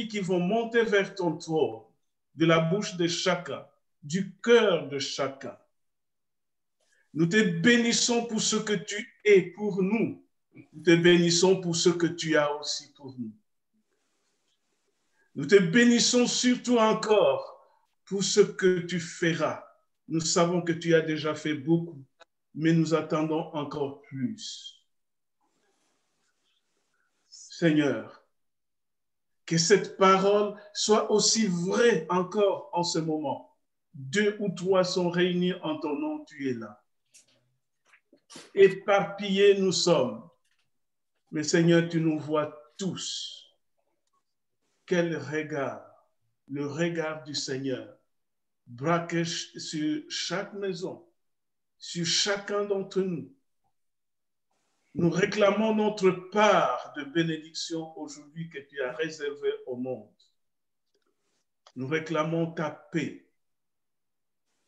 qui vont monter vers ton trône, de la bouche de chacun, du cœur de chacun. Nous te bénissons pour ce que tu es pour nous. Nous te bénissons pour ce que tu as aussi pour nous. Nous te bénissons surtout encore pour ce que tu feras. Nous savons que tu as déjà fait beaucoup, mais nous attendons encore plus. Seigneur, que cette parole soit aussi vraie encore en ce moment. 2 ou 3 sont réunis en ton nom, tu es là. Éparpillés nous sommes. Mais Seigneur, tu nous vois tous. Quel regard, le regard du Seigneur, braqué sur chaque maison, sur chacun d'entre nous. Nous réclamons notre part de bénédiction aujourd'hui que tu as réservée au monde. Nous réclamons ta paix.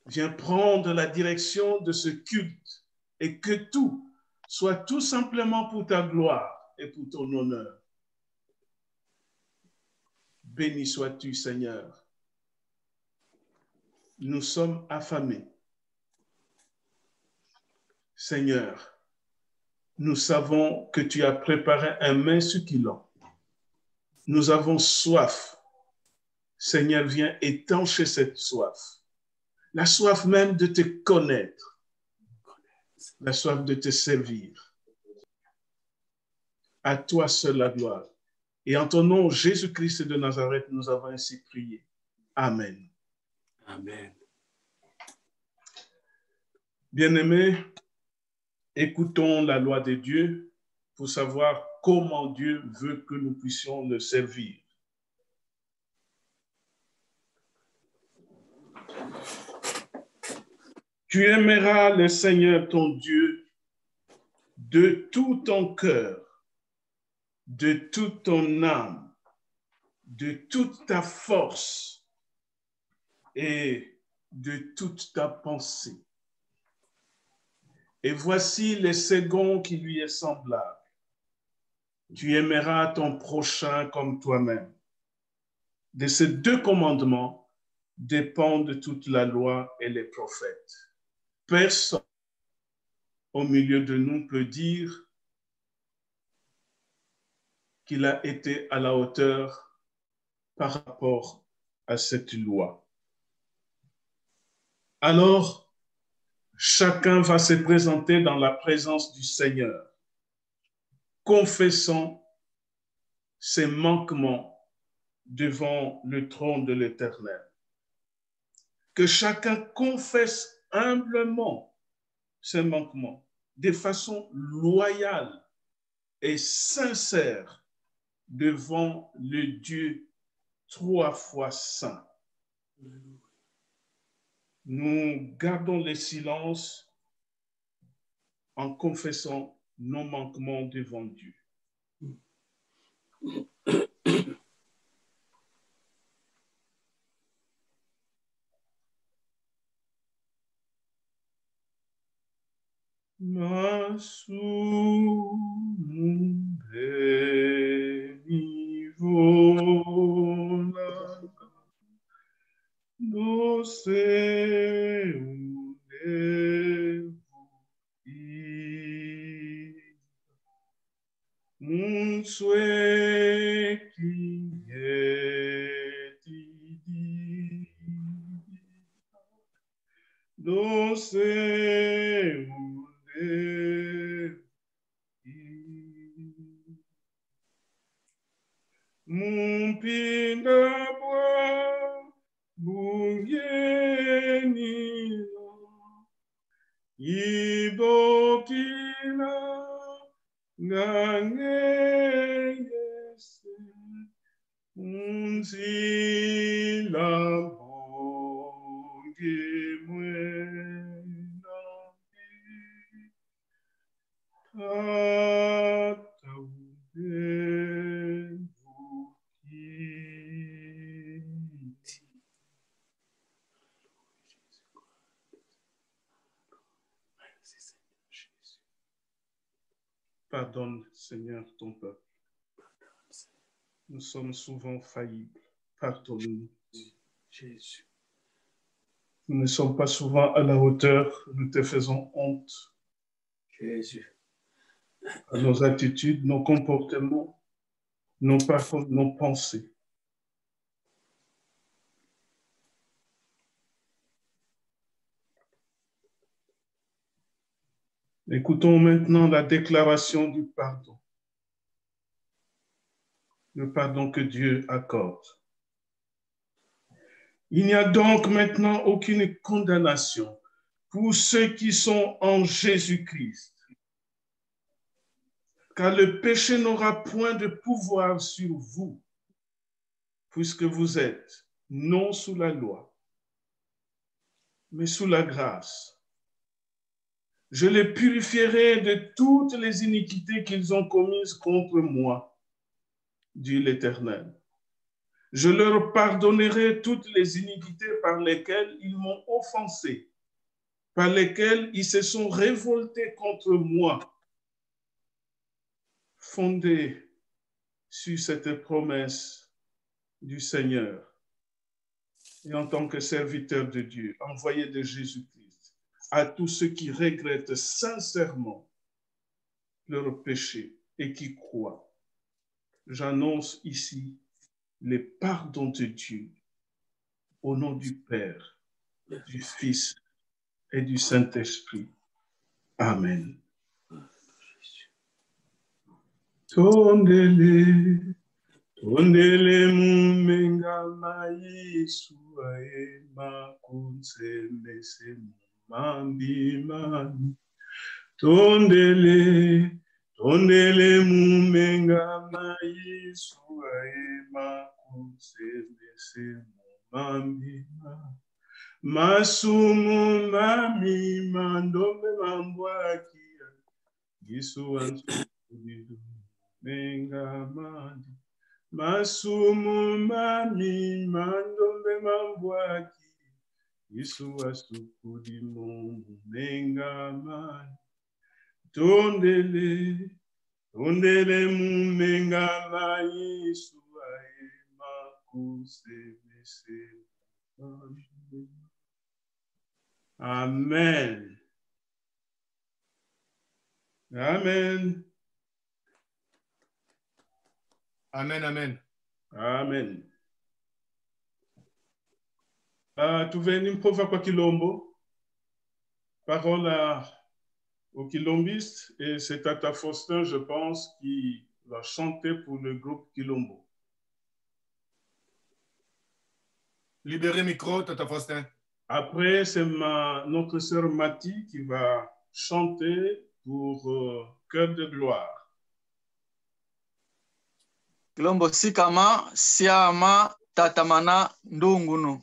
Viens prendre la direction de ce culte et que tout soit tout simplement pour ta gloire et pour ton honneur. Béni sois-tu, Seigneur. Nous sommes affamés. Seigneur, nous savons que tu as préparé un mets succulent. Nous avons soif. Seigneur, viens étancher cette soif. La soif même de te connaître. La soif de te servir. À toi seul la gloire. Et en ton nom, Jésus-Christ de Nazareth, nous avons ainsi prié. Amen. Amen. Bien-aimés, écoutons la loi de Dieu pour savoir comment Dieu veut que nous puissions le servir. Tu aimeras le Seigneur ton Dieu de tout ton cœur, de toute ton âme, de toute ta force et de toute ta pensée. Et voici le second qui lui est semblable. Tu aimeras ton prochain comme toi-même. De ces 2 commandements dépendent toute la loi et les prophètes. Personne au milieu de nous peut dire qu'il a été à la hauteur par rapport à cette loi. Alors, chacun va se présenter dans la présence du Seigneur, confessant ses manquements devant le trône de l'Éternel. Que chacun confesse humblement ses manquements, de façon loyale et sincère devant le Dieu 3 fois saint. Nous gardons le silence en confessant nos manquements devant Dieu. Pardonne, Seigneur, ton peuple. Nous sommes souvent faillibles. Pardonne-nous. Jésus. Nous ne sommes pas souvent à la hauteur. Nous te faisons honte. Jésus. À nos attitudes, nos comportements, nos paroles, nos pensées. Écoutons maintenant la déclaration du pardon. Le pardon que Dieu accorde. Il n'y a donc maintenant aucune condamnation pour ceux qui sont en Jésus-Christ, car le péché n'aura point de pouvoir sur vous, puisque vous êtes non sous la loi, mais sous la grâce. Je les purifierai de toutes les iniquités qu'ils ont commises contre moi, dit l'Éternel. Je leur pardonnerai toutes les iniquités par lesquelles ils m'ont offensé, par lesquelles ils se sont révoltés contre moi. Fondé sur cette promesse du Seigneur et en tant que serviteur de Dieu, envoyé de Jésus-Christ, à tous ceux qui regrettent sincèrement leur péché et qui croient. J'annonce ici le pardon de Dieu au nom du Père, du Fils et du Saint-Esprit. Amen. Tondele mumenga maisu ae makunse mese mambi mani. Tondele mumenga maisu ae makunse mese mambi mani. Masumu mami mandombe mambwakia. Yesu wansu kudidu menga mani. Masumu mami mandombe mambwaki. Yesu wasukudi mungu menga mani. Tondele mumenga ma Yesu ae makuse mese. Amen. Amen. Amen, amen. Amen. Tuveni mpova kwa Kilombo. Parole au Kilombiste et c'est Tata Faustin, je pense, qui va chanter pour le groupe Kilombo. Libérez micro, Tata Faustin. Après, c'est notre sœur Mati qui va chanter pour Cœur de gloire. Kilombo sikama siama tatamana ndungunu.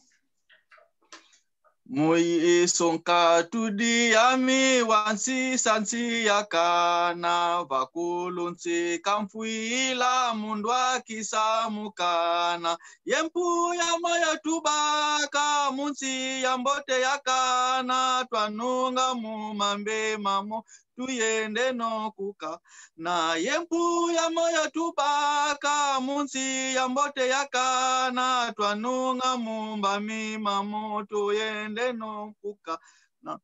Mui sonka tudi ami wansi sansi yakana vakulunsi kamfui la mundwa kisamukana yempu ya moyo tubaka munsi ya mbote yakana twanunga mumambe mamo tuyende no kuka na yempu ya moyo tubaka munsi ya mbote yakana twanunga mumbami mamo tuyende no kuka na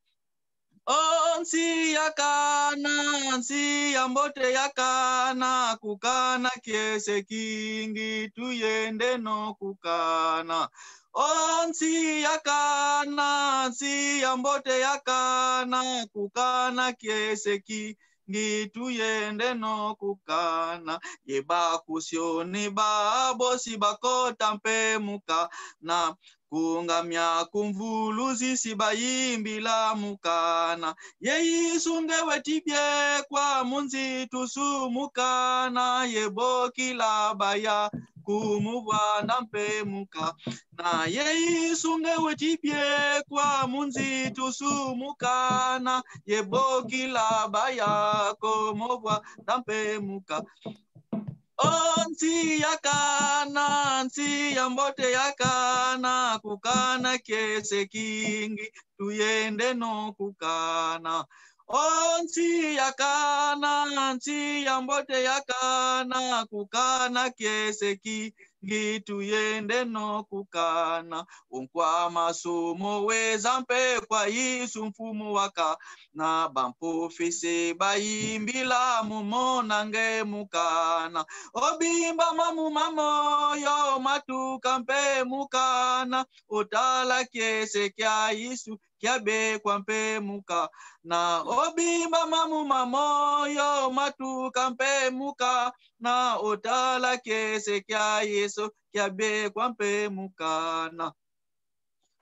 onsi yakana nsi ya mbote yakana kukana kiese kingi tuyende no kukana onsi yakana nsi ya mbote yakana kukana kiese kingi tuyende no kukana yeba kusioni babosi bakota mpe muka na kungamya kumvuluzi sibayimbila mukana yeyisunge wetibye kwa munzi tusumukana yebokila baya kumubwana mpe muka na yeyisunge wetibye kwa munzi tusumukana yebokila baya kumubwana mpe muka onsi yakana nsi ya mbote yakana kukana kiese kingi tuyende no kukana Onti yakana, nti yambote yakana, kukana keseki, gitu yende no kukana. Unkwa masumo wezampe kwa Yesu mfumu waka, na bampo fise bayimbila mumona nge mukana. Obimba mamu mamo yo matu kampe mukana, otala kese kya Yesu kya be kwampe muka. Na obimba mamu mamoyo matu kampe muka na otala kese kya Yesu kya be kwampe muka na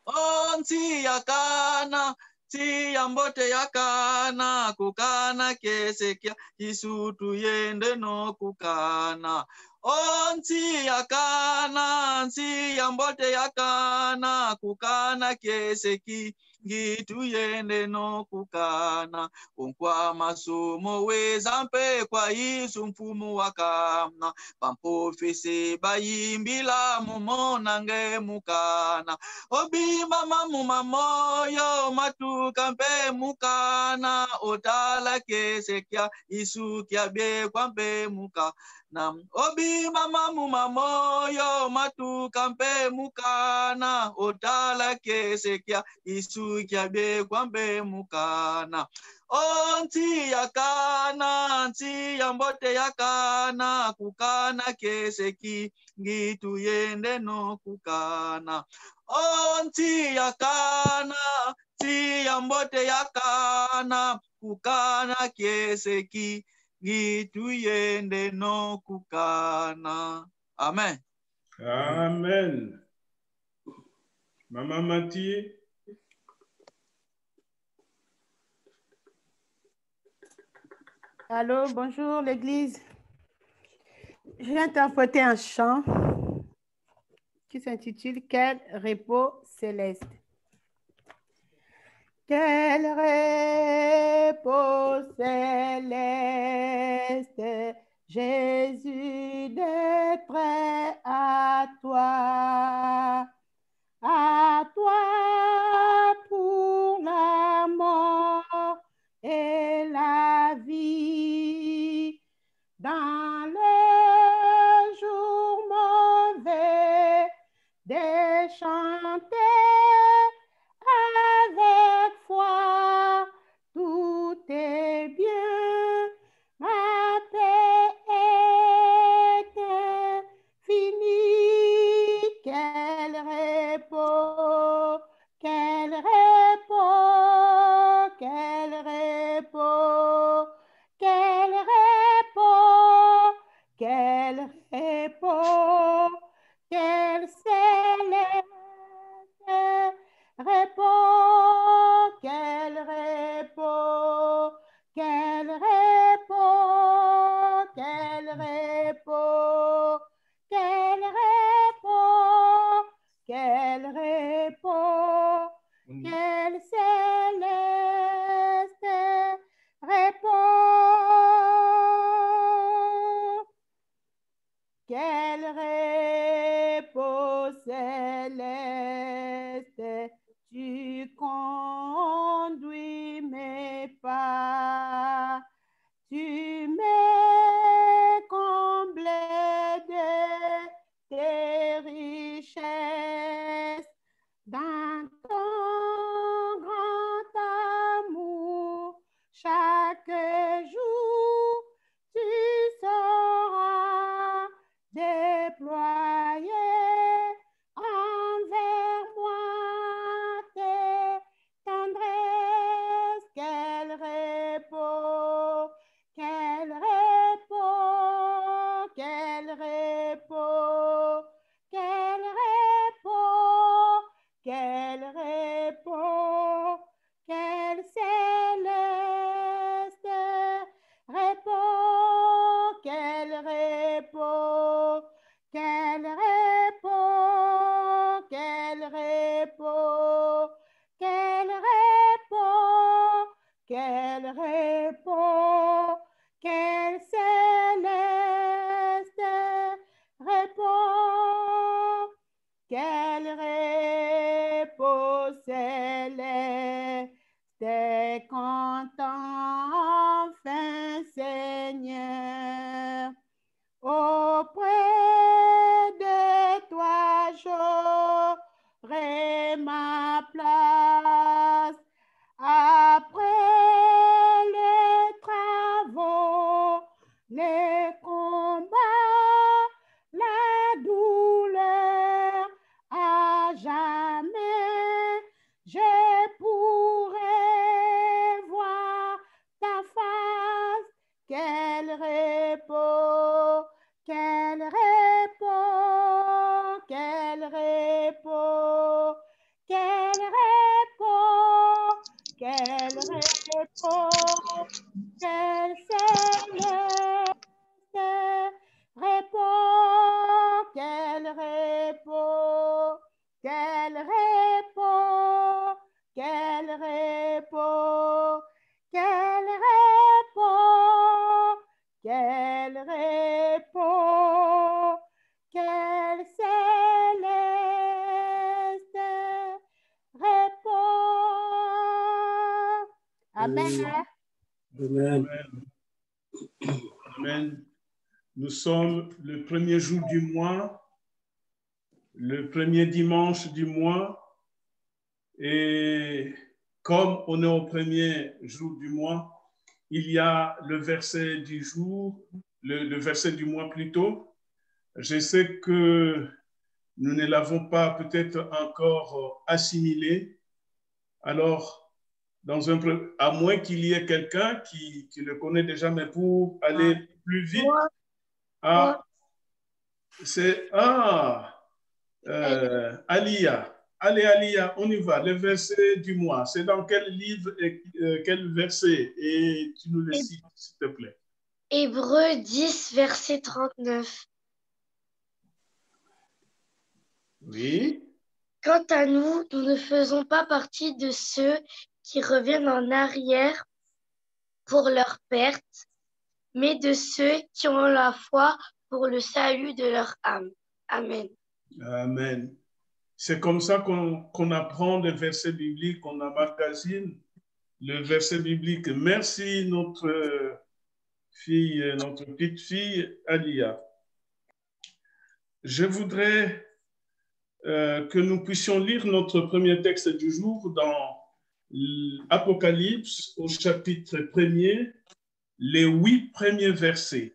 onti yakana ti yambote yakana kukana kese kya Yesu tuyende no kukana onti yakana ti yambote yakana kukana kese ki gitu yende no kukana unkwa masumo wezampe kwa Yesu mfumu wakana pampofisi bayimbila mumonange mukana obimba mamu mamoyo matu kampe mukana otala kese kya Yesu kya bye kwampe muka na obimba mamu mamoyo matu kampe mukana otala kese kya Yesu kya bye kwampe mukana onti yakana nti yambote yakana kukana kese ki gitu yende no kukana onti yakana ti yambote yakana kukana kese ki gitu yende no kukana. Amen. Amen. Maman Mathieu. Allô, bonjour l'église. Je viens interpréter un chant qui s'intitule « Quel repos céleste ». Quel repos céleste, Jésus d'être près à toi pour la mort et la vie. Dans les jours mauvais, de chanter avec foi, tout est bien, ma paix est infinie. Quel repos, quel repos, quel repos, quel repos, quel repos, quel céleste repos, quel repos, quel repos, quel repos, quel repos, quel repos, quel céleste repos, quel repos céleste, tu conduis mes pas, tu m'es comblé de tes richesses, dans ton grand amour, chaque jour, tu sauras déployer envers moi tes tendresses. Quel repos, quel repos, quel repos, quel repos, quel repos, quel céleste repos, quel repos, quel repos, quel repos, quel repos, quel repos, quel céleste repos, quel repos céleste, content Amen. Amen. Amen. Nous sommes le premier jour du mois, le premier dimanche du mois. Et comme on est au premier jour du mois, il y a le verset du jour, le verset du mois plutôt. Je sais que nous ne l'avons pas peut-être encore assimilé. Alors, à moins qu'il y ait quelqu'un qui le connaît déjà, mais pour aller plus vite, c'est Alia. Allez, Alia, on y va. Le verset du mois, c'est dans quel livre et quel verset? Et tu nous le cites, s'il te plaît. Hébreux 10, verset 39. Oui. Quant à nous, nous ne faisons pas partie de ceux qui reviennent en arrière pour leur perte, mais de ceux qui ont la foi pour le salut de leur âme. Amen. Amen. C'est comme ça qu'on apprend les versets bibliques, on emmagasine le verset biblique. Merci notre fille, notre petite fille Alia. Je voudrais que nous puissions lire notre premier texte du jour dans l'Apocalypse au chapitre 1er, les 8 premiers versets.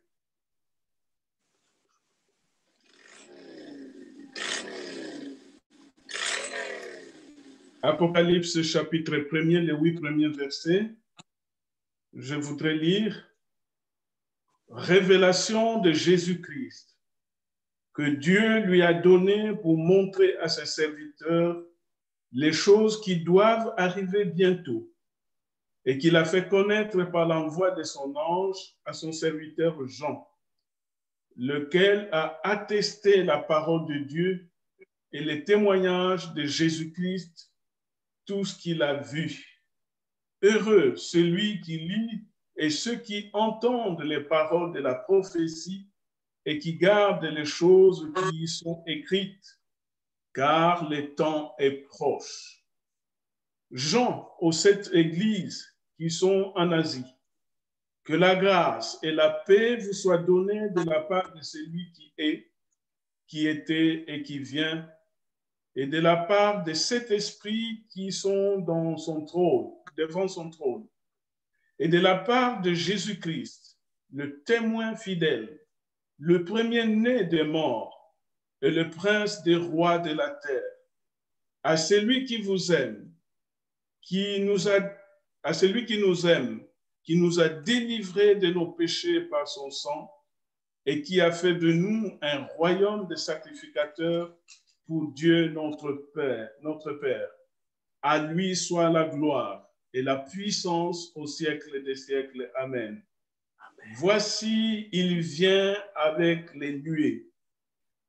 Apocalypse chapitre 1er, les 8 premiers versets. Je voudrais lire Révélation de Jésus-Christ, que Dieu lui a donné pour montrer à ses serviteurs les choses qui doivent arriver bientôt et qu'il a fait connaître par l'envoi de son ange à son serviteur Jean, lequel a attesté la parole de Dieu et les témoignages de Jésus-Christ, tout ce qu'il a vu. Heureux celui qui lit et ceux qui entendent les paroles de la prophétie et qui gardent les choses qui y sont écrites, car le temps est proche. Jean, aux 7 églises qui sont en Asie, que la grâce et la paix vous soient données de la part de celui qui est, qui était et qui vient, et de la part de 7 esprits qui sont dans son trône, devant son trône, et de la part de Jésus-Christ, le témoin fidèle, le premier-né des morts et le prince des rois de la terre, à celui qui vous aime, qui nous a délivrés de nos péchés par son sang et qui a fait de nous un royaume de sacrificateurs pour Dieu notre Père. À lui soit la gloire et la puissance au siècle des siècles. Amen. Voici, il vient avec les nuées,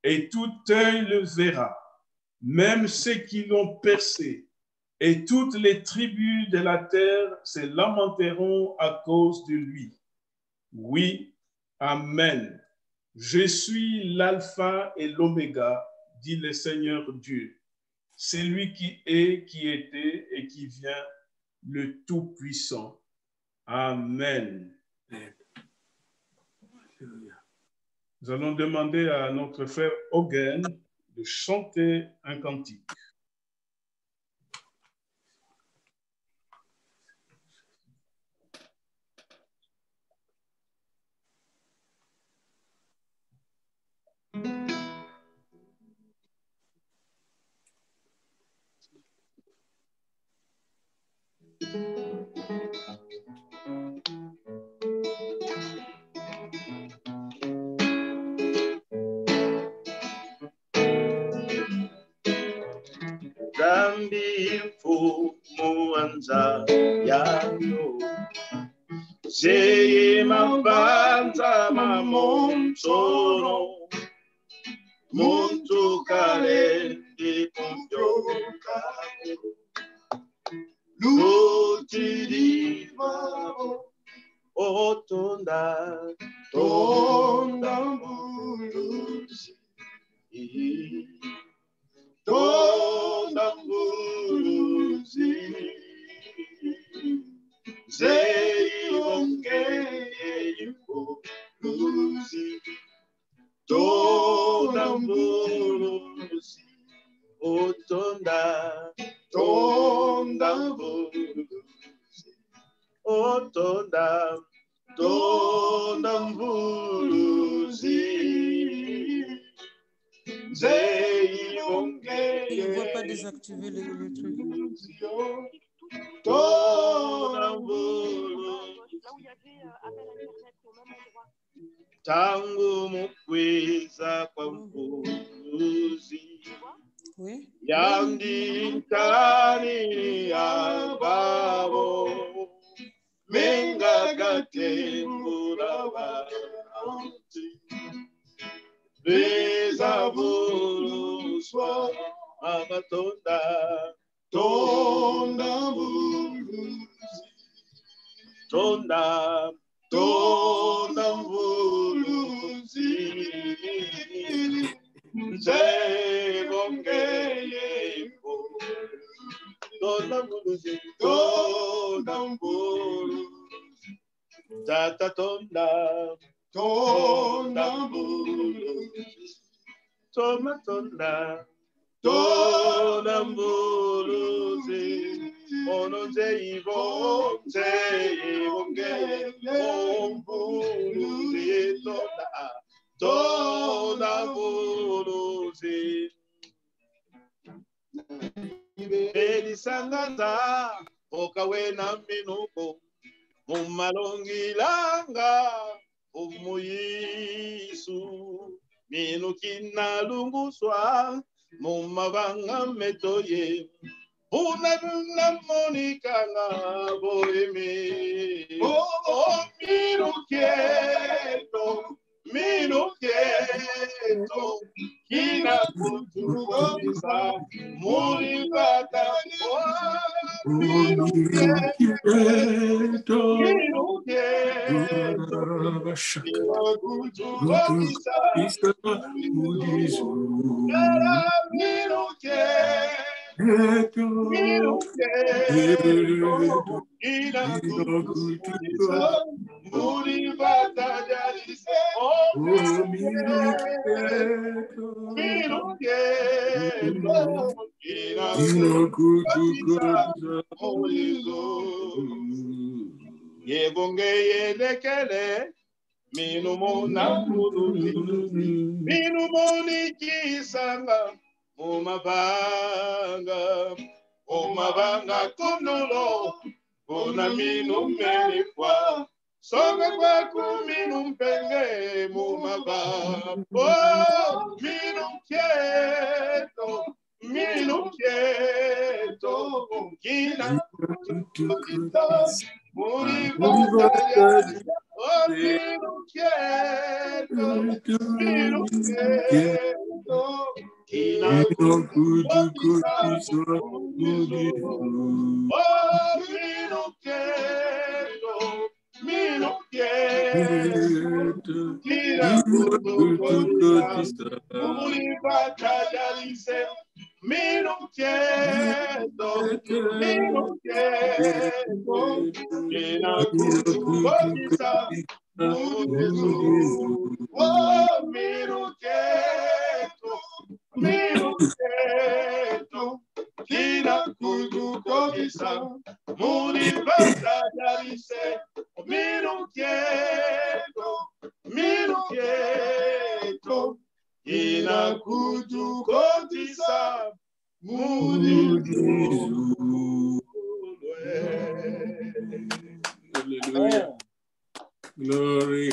et tout œil le verra, même ceux qui l'ont percé, et toutes les tribus de la terre se lamenteront à cause de lui. Oui, Amen. Je suis l'alpha et l'oméga, dit le Seigneur Dieu. C'est lui qui est, qui était et qui vient, le Tout-Puissant. Amen. Nous allons demander à notre frère Hogan de chanter un cantique. Zambi muanza yano Seye mabanza mamonsono Muntu kale di punjoka Lutiri mamo Otonda Tonda mbuluzi Tonda mbuluzi tonda, tonda mvuluzi. Oh, tonda, tonda mvuluzi. Il ne voit pas désactiver le truc. Tonda mvuluzi. Tangu mukweza kwa mvuluzi. Oui. Yandikani ababo menga katengura banti beza buluswa amatonda tonda buluzi tonda tonda buluzi Tonda mbuluzi, tonda mbuluzi, tata tonda, tonda mbuluzi, toma tonda, tonda mbuluzi, ononze ivo, mbuluzi, tonda mbuluzi. Elisangata okawena minuko mumalongilanga umuyisu minukina lunguswa mumabanga metoye unabuna monikanga boemi minuketo kina kutukomisa mulibata minuketo kutukomisa Yebongeyelekele minumona muluzi minumoni kisanga omabanga kunulo ona minumelekwa soga kwa kuminumpenge mumabanga minuketo kina Glory.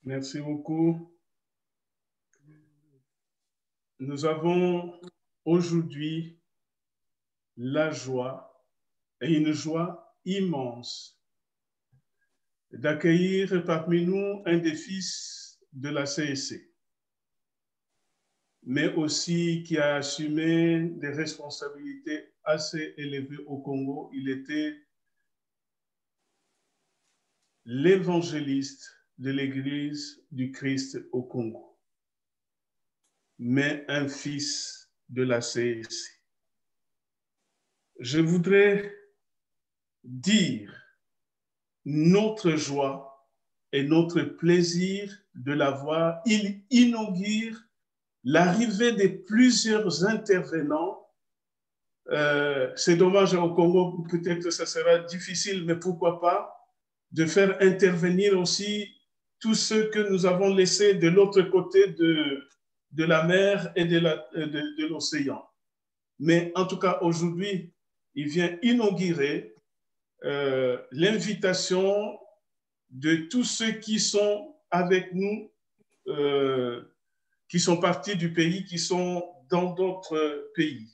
Merci beaucoup. Nous avons aujourd'hui la joie et une joie immense d'accueillir parmi nous un des fils de la CSC, mais aussi qui a assumé des responsabilités assez élevées au Congo. Il était l'évangéliste de l'Église du Christ au Congo, mais un fils de la CSC. Je voudrais dire notre joie et notre plaisir de l'avoir. Il inaugure l'arrivée de plusieurs intervenants. C'est dommage au Congo, peut-être que ça sera difficile, mais pourquoi pas, de faire intervenir aussi tous ceux que nous avons laissés de l'autre côté de la mer et de l'océan. Mais en tout cas, aujourd'hui, il vient inaugurer l'invitation de tous ceux qui sont avec nous, qui sont partis du pays, qui sont dans d'autres pays.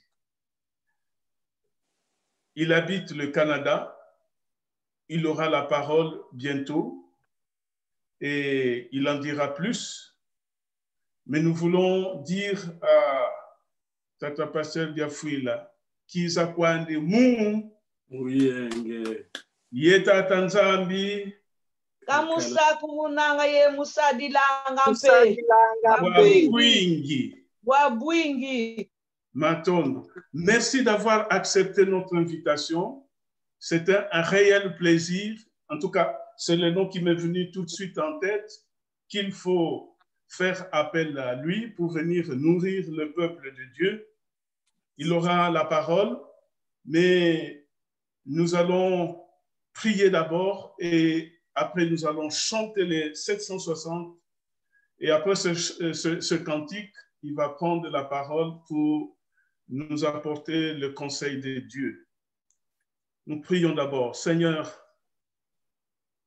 Il habite le Canada, il aura la parole bientôt et il en dira plus. Mais nous voulons dire à Tata Pasteur Diafouila, Kiza Kwande Mu, Yeta Tanzambi, Kamusa kumunanga ye Musa dilanga mpe. Wabwingi. Matondo. Merci d'avoir accepté notre invitation. C'était un réel plaisir. En tout cas, c'est le nom qui m'est venu tout de suite en tête, qu'il faut faire appel à lui pour venir nourrir le peuple de Dieu. Il aura la parole, mais nous allons prier d'abord et après nous allons chanter les 760 et après ce cantique, il va prendre la parole pour nous apporter le conseil de Dieu. Nous prions d'abord. Seigneur,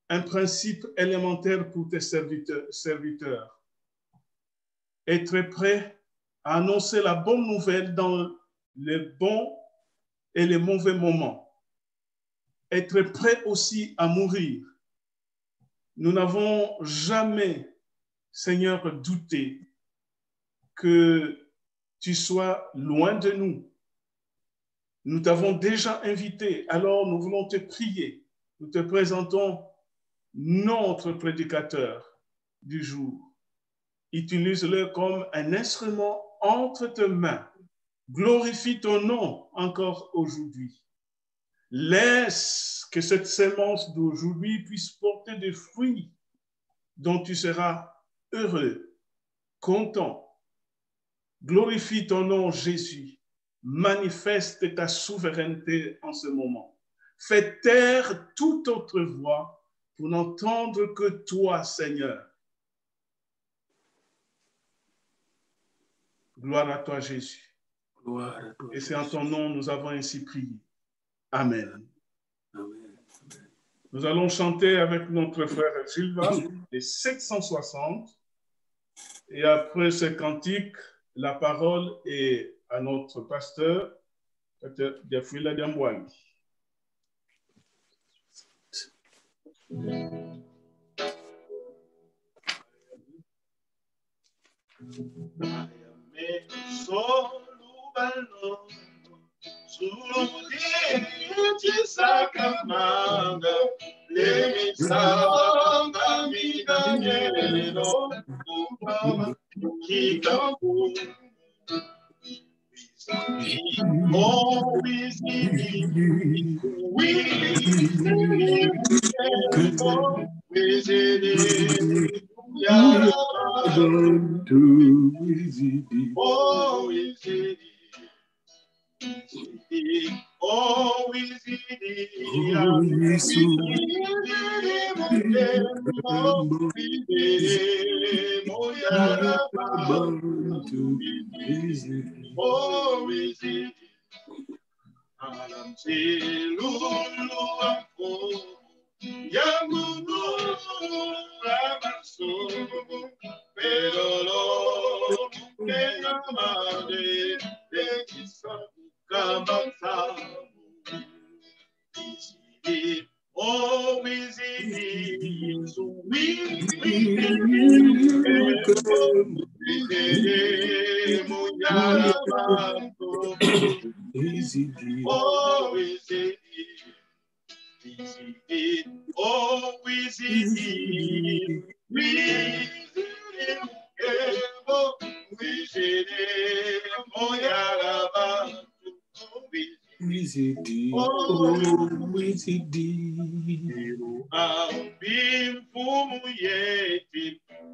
un principe élémentaire pour tes serviteurs. Être prêt à annoncer la bonne nouvelle dans les bons et les mauvais moments. Être prêt aussi à mourir. Nous n'avons jamais, Seigneur, douté que tu sois loin de nous. Nous t'avons déjà invité, alors nous voulons te prier. Nous te présentons notre prédicateur du jour. Utilise-le comme un instrument entre tes mains. Glorifie ton nom encore aujourd'hui. Laisse que cette sémence d'aujourd'hui puisse porter des fruits dont tu seras heureux, content. Glorifie ton nom, Jésus. Manifeste ta souveraineté en ce moment. Fais taire toute autre voix pour n'entendre que toi, Seigneur. Gloire à toi, Jésus. Gloire à toi. Et c'est en ton nom nous avons ainsi prié. Amen. Amen. Nous allons chanter avec notre frère Silva les 760. Et après ce cantique, la parole est à notre pasteur, Diafouila Diambouani.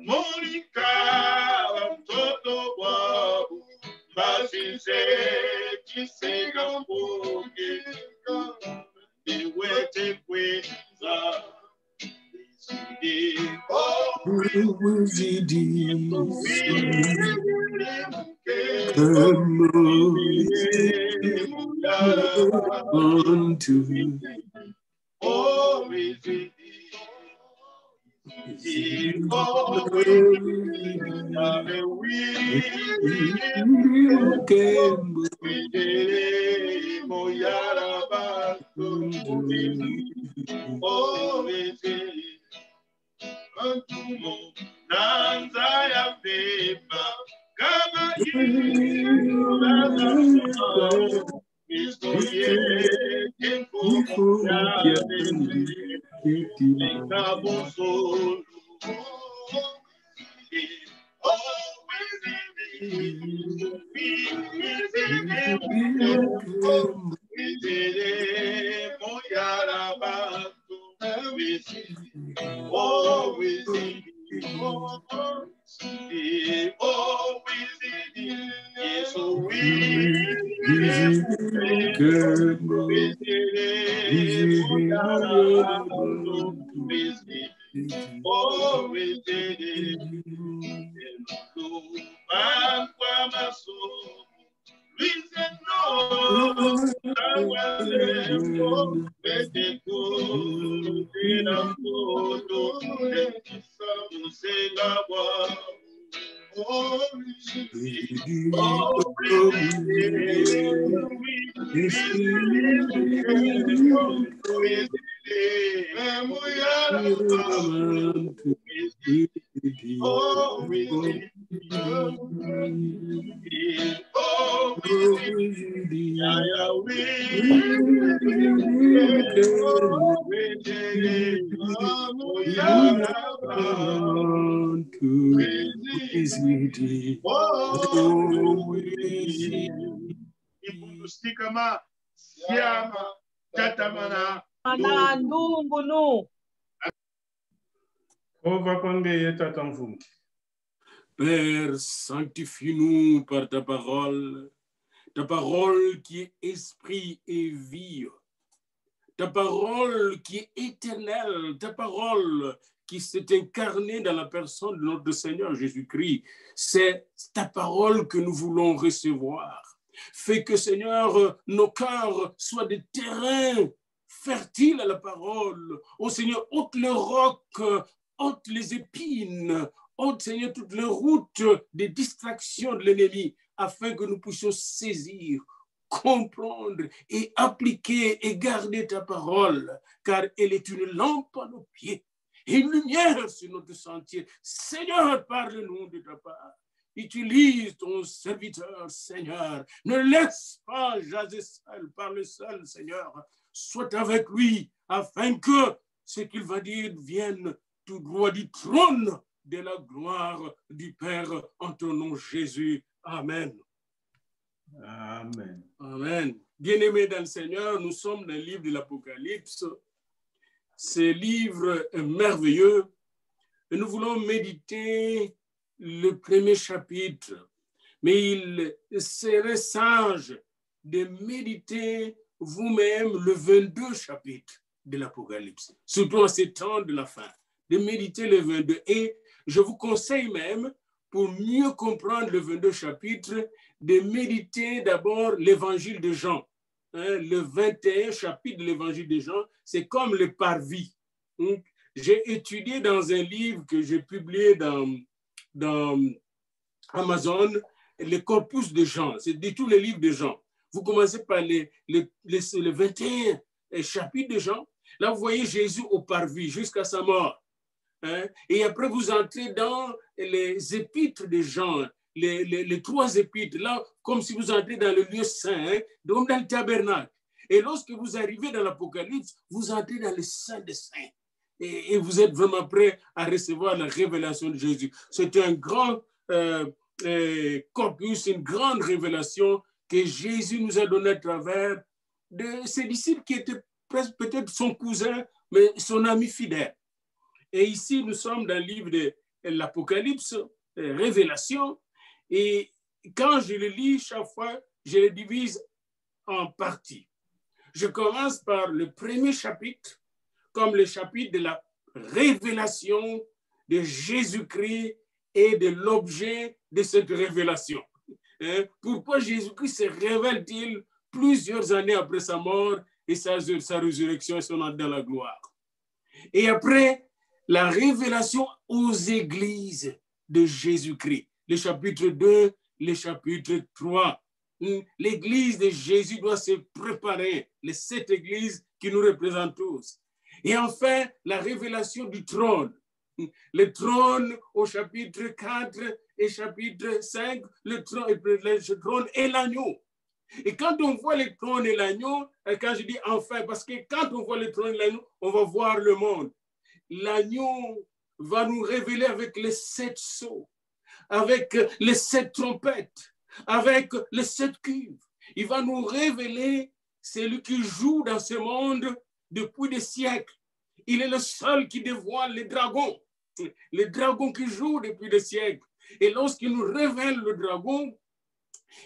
Monica, basise chisega mbugi iwete kweza Zidi Antumo nanza ya beba kama Stikama siama tatamana ndungu nu. Père, sanctifie-nous par ta parole qui est esprit et vie, ta parole qui est éternelle, ta parole qui s'est incarnée dans la personne de notre Seigneur Jésus-Christ. C'est ta parole que nous voulons recevoir. Fais que, Seigneur, nos cœurs soient des terrains fertiles à la parole. Ô Seigneur, ôte le roc, ôte les épines, ôte, Seigneur, toutes les routes des distractions de l'ennemi, afin que nous puissions saisir, comprendre et appliquer et garder ta parole, car elle est une lampe à nos pieds et une lumière sur notre sentier. Seigneur, parle-nous de ta part. Utilise ton serviteur, Seigneur. Ne laisse pas jaser seul, parle seul, Seigneur. Sois avec lui, afin que ce qu'il va dire vienne tout droit du trône de la gloire du Père, en ton nom, Jésus. Amen. Amen. Amen. Bien-aimés dans le Seigneur, nous sommes dans le livre de l'Apocalypse. Ce livre est merveilleux. Et nous voulons méditer le premier chapitre. Mais il serait sage de méditer vous-même le 22 chapitre de l'Apocalypse, surtout en ces temps de la fin, de méditer le 22. Et je vous conseille même, pour mieux comprendre le 22 chapitre, de méditer d'abord l'évangile de Jean. Le 21 chapitre de l'évangile de Jean, c'est comme le parvis. J'ai étudié dans un livre que j'ai publié dans Amazon, le corpus de Jean, c'est de tous les livres de Jean. Vous commencez par le 21 chapitre de Jean. Là, vous voyez Jésus au parvis jusqu'à sa mort. Et après, vous entrez dans les épîtres de Jean, les 3 épîtres, là, comme si vous entrez dans le lieu saint, donc dans le tabernacle. Et lorsque vous arrivez dans l'Apocalypse, vous entrez dans le Saint des Saints. Et vous êtes vraiment prêt à recevoir la révélation de Jésus. C'est un grand corpus, une grande révélation que Jésus nous a donnée à travers de ses disciples qui étaient peut-être son cousin, mais son ami fidèle. Et ici, nous sommes dans le livre de l'Apocalypse, Révélation, et quand je le lis, chaque fois, je le divise en parties. Je commence par le premier chapitre, comme le chapitre de la révélation de Jésus-Christ et de l'objet de cette révélation. Pourquoi Jésus-Christ se révèle-t-il plusieurs années après sa mort et sa résurrection et son entrée dans la gloire? Et après, la révélation aux églises de Jésus-Christ, le chapitre 2, le chapitre 3. L'église de Jésus doit se préparer, les 7 églises qui nous représentent tous. Et enfin, la révélation du trône. Le trône au chapitre 4 et chapitre 5, le trône et l'agneau. Et quand on voit le trône et l'agneau, quand je dis enfin, parce que quand on voit le trône et l'agneau, on va voir le monde. L'agneau va nous révéler avec les 7 sceaux, avec les 7 trompettes, avec les 7 cuves. Il va nous révéler celui qui joue dans ce monde depuis des siècles. Il est le seul qui dévoile les dragons qui jouent depuis des siècles. Et lorsqu'il nous révèle le dragon,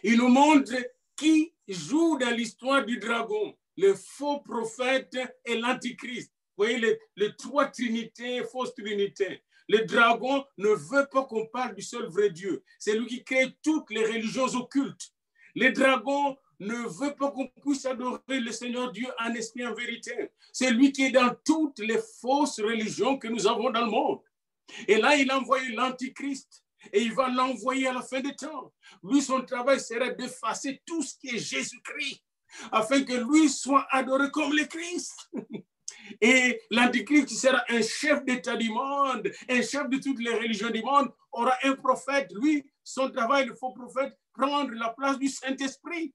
il nous montre qui joue dans l'histoire du dragon, le faux prophète et l'antichrist. Vous voyez les 3 trinités, fausses trinités. Le dragon ne veut pas qu'on parle du seul vrai Dieu. C'est lui qui crée toutes les religions occultes. Le dragon ne veut pas qu'on puisse adorer le Seigneur Dieu en esprit, en vérité. C'est lui qui est dans toutes les fausses religions que nous avons dans le monde. Et là, il a envoyé l'antichrist et il va l'envoyer à la fin des temps. Lui, son travail serait d'effacer tout ce qui est Jésus-Christ afin que lui soit adoré comme le Christ. Et l'antichrist qui sera un chef d'État du monde, un chef de toutes les religions du monde, aura un prophète. Lui, son travail, le faux prophète, prendre la place du Saint-Esprit.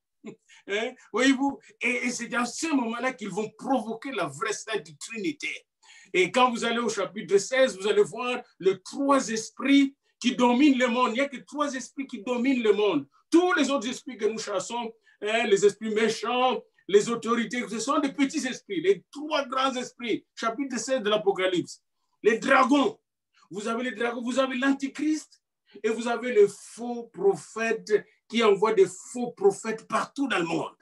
Voyez-vous, et c'est dans ce moment-là qu'ils vont provoquer la vraie Sainte Trinité. Et quand vous allez au chapitre 16, vous allez voir les 3 esprits qui dominent le monde. Il n'y a que 3 esprits qui dominent le monde. Tous les autres esprits que nous chassons, les esprits méchants, les autorités, ce sont des petits esprits, les 3 grands esprits. Chapitre 16 de l'Apocalypse. Les dragons. Vous avez les dragons, vous avez l'antichrist et vous avez les faux prophètes qui envoient des faux prophètes partout dans le monde.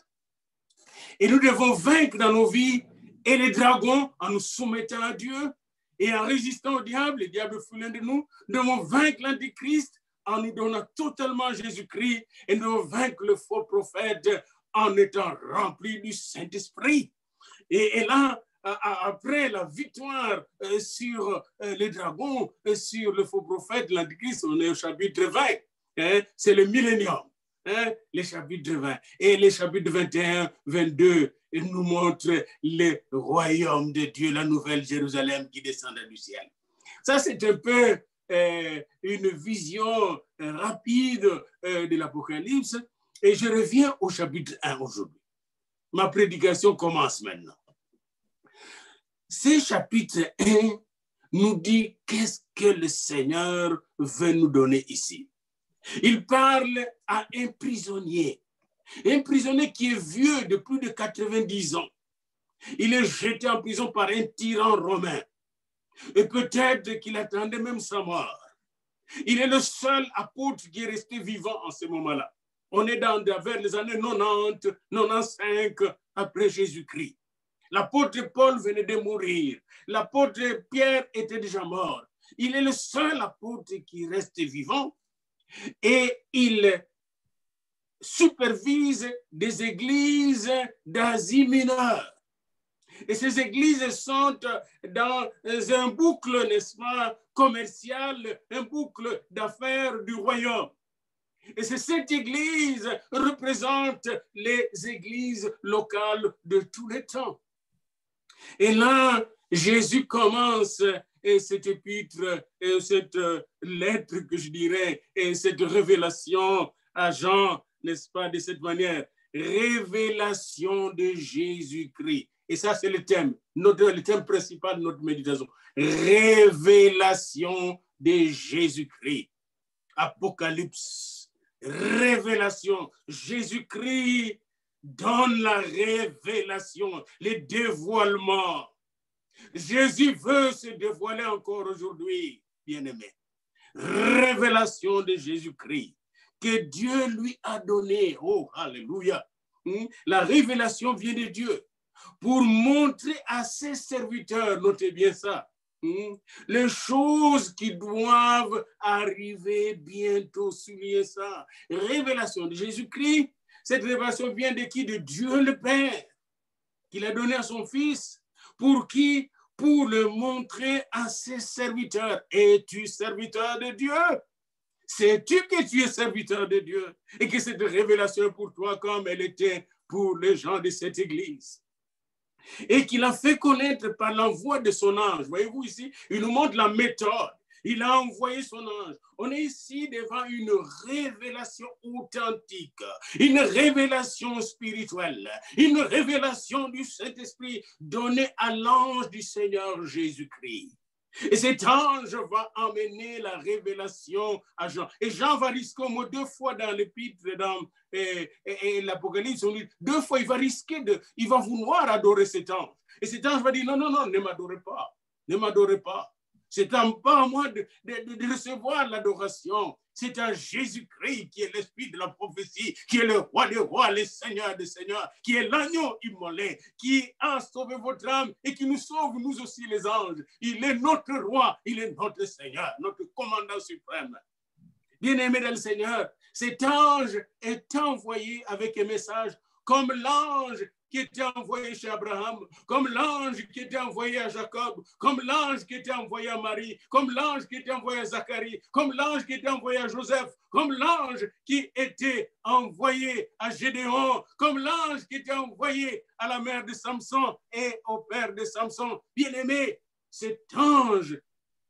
Et nous devons vaincre dans nos vies et les dragons en nous soumettant à Dieu et en résistant au diable, le diable foulant de nous. Nous devons vaincre l'antichrist en nous donnant totalement Jésus-Christ et nous devons vaincre le faux prophète en étant remplis du Saint-Esprit. Et là, après la victoire sur les dragons, sur le faux prophète, l'antichrist, on est au chapitre 20. C'est le millénium. Les chapitres 20 et les chapitres 21, 22 nous montrent le royaume de Dieu, la nouvelle Jérusalem qui descend du ciel. Ça, c'est un peu une vision rapide de l'Apocalypse. Et je reviens au chapitre 1 aujourd'hui. Ma prédication commence maintenant. Ce chapitre 1 nous dit qu'est-ce que le Seigneur veut nous donner ici. Il parle à un prisonnier qui est vieux de plus de 90 ans. Il est jeté en prison par un tyran romain. Et peut-être qu'il attendait même sa mort. Il est le seul apôtre qui est resté vivant en ce moment-là. On est vers les années 90, 95 après Jésus-Christ. L'apôtre Paul venait de mourir. L'apôtre Pierre était déjà mort. Il est le seul apôtre qui reste vivant. Et il supervise des églises d'Asie mineure. Et ces églises sont dans un boucle, n'est-ce pas, commercial, un boucle d'affaires du royaume. Et c'est cette église représente les églises locales de tous les temps. Et là, Jésus commence cet épître, cette lettre que je dirais, et cette révélation à Jean, n'est-ce pas, de cette manière. Révélation de Jésus-Christ. Et ça, c'est le thème principal de notre méditation. Révélation de Jésus-Christ. Apocalypse. Révélation. Jésus-Christ donne la révélation, le dévoilement. Jésus veut se dévoiler encore aujourd'hui, bien-aimé. Révélation de Jésus-Christ. que Dieu lui a donné. Oh, alléluia. La révélation vient de Dieu pour montrer à ses serviteurs, notez bien ça, les choses qui doivent arriver bientôt. Soulignez ça. Révélation de Jésus-Christ. Cette révélation vient de qui? De Dieu le Père, qu'il a donné à son Fils. Pour qui? Pour le montrer à ses serviteurs. Es-tu serviteur de Dieu? Sais-tu que tu es serviteur de Dieu et que cette révélation est pour toi comme elle était pour les gens de cette église? Et qu'il a fait connaître par l'envoi de son ange. Voyez-vous ici, il nous montre la méthode. Il a envoyé son ange. On est ici devant une révélation authentique, une révélation spirituelle, une révélation du Saint-Esprit donnée à l'ange du Seigneur Jésus-Christ. Et cet ange va emmener la révélation à Jean. Et Jean va risquer au moins 2 fois dans l'épître, dans l'Apocalypse, 2 fois il va risquer il va vouloir adorer cet ange. Et cet ange va dire non, non, non, ne m'adorez pas, ne m'adorez pas. C'est pas à moi de recevoir l'adoration. C'est à Jésus-Christ qui est l'esprit de la prophétie, qui est le roi des rois, le Seigneur des seigneurs, qui est l'agneau immolé, qui a sauvé votre âme et qui nous sauve, nous aussi les anges. Il est notre roi, il est notre Seigneur, notre commandant suprême. Bien-aimé dans le Seigneur, cet ange est envoyé avec un message comme l'ange qui était envoyé chez Abraham, comme l'ange qui était envoyé à Jacob, comme l'ange qui était envoyé à Marie, comme l'ange qui était envoyé à Zacharie, comme l'ange qui était envoyé à Joseph, comme l'ange qui était envoyé à Gédéon, comme l'ange qui était envoyé à la mère de Samson et au père de Samson. Bien-aimé, cet ange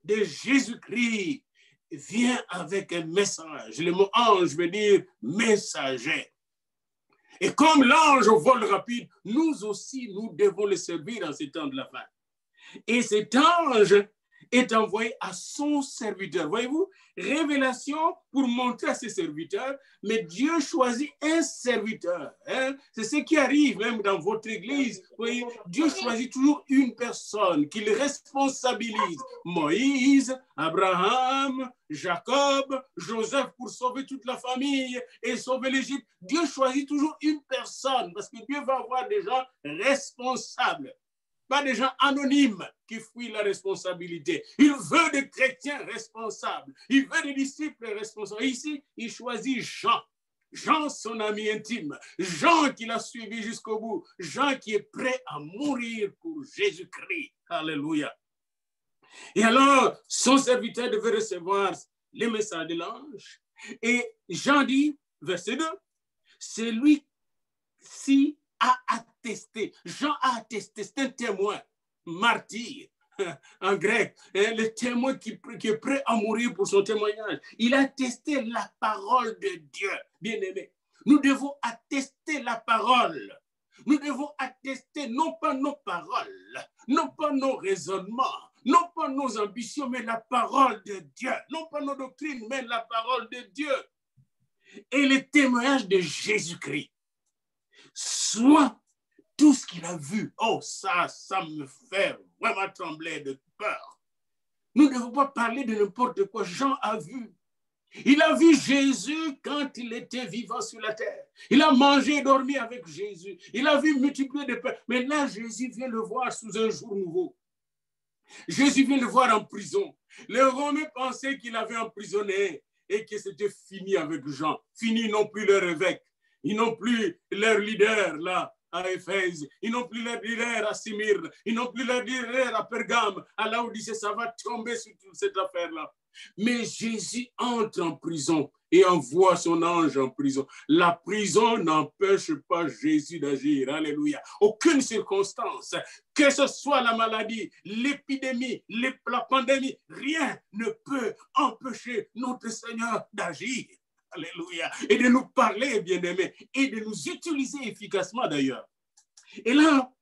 de Jésus-Christ vient avec un message. Le mot ange veut dire messager. Et comme l'ange au vol rapide, nous aussi, nous devons le servir en ces temps de la fin. Et cet ange est envoyé à son serviteur. Voyez-vous, révélation pour montrer à ses serviteurs, mais Dieu choisit un serviteur. Hein? C'est ce qui arrive même dans votre église. Voyez, Dieu choisit toujours une personne qu'il responsabilise. Moïse, Abraham, Jacob, Joseph pour sauver toute la famille et sauver l'Égypte. Dieu choisit toujours une personne parce que Dieu va avoir des gens responsables. Pas des gens anonymes qui fuient la responsabilité. Il veut des chrétiens responsables. Il veut des disciples responsables. Et ici, il choisit Jean. Jean, son ami intime. Jean qui l'a suivi jusqu'au bout. Jean qui est prêt à mourir pour Jésus-Christ. Alléluia. Et alors, son serviteur devait recevoir les messages de l'ange. Et Jean dit, verset 2, c'est lui-ci a attesté. Jean a attesté, c'est un témoin, martyr en grec, le témoin qui est prêt à mourir pour son témoignage. Il a attesté la parole de Dieu, bien-aimé. Nous devons attester la parole. Nous devons attester non pas nos paroles, non pas nos raisonnements, non pas nos ambitions, mais la parole de Dieu. Non pas nos doctrines, mais la parole de Dieu. Et le témoignage de Jésus-Christ. Soit tout ce qu'il a vu. Oh, ça me fait vraiment trembler de peur. Nous ne devons pas parler de n'importe quoi. Jean a vu. Il a vu Jésus quand il était vivant sur la terre. Il a mangé et dormi avec Jésus. Il a vu multiplier de pains. Mais là, Jésus vient le voir sous un jour nouveau. Jésus vient le voir en prison. Les Romains pensaient qu'il avait emprisonné et que c'était fini avec Jean. Fini, non plus leur évêque. Ils n'ont plus leur leader là à Éphèse. Ils n'ont plus leur leader à Smyrne. Ils n'ont plus leur leader à Pergame. À Laodicée, ça va tomber sur toute cette affaire-là. Mais Jésus entre en prison et envoie son ange en prison. La prison n'empêche pas Jésus d'agir. Alléluia. Aucune circonstance, que ce soit la maladie, l'épidémie, la pandémie, rien ne peut empêcher notre Seigneur d'agir. Alléluia. Et de nous parler, bien-aimés, et de nous utiliser efficacement d'ailleurs. Et là,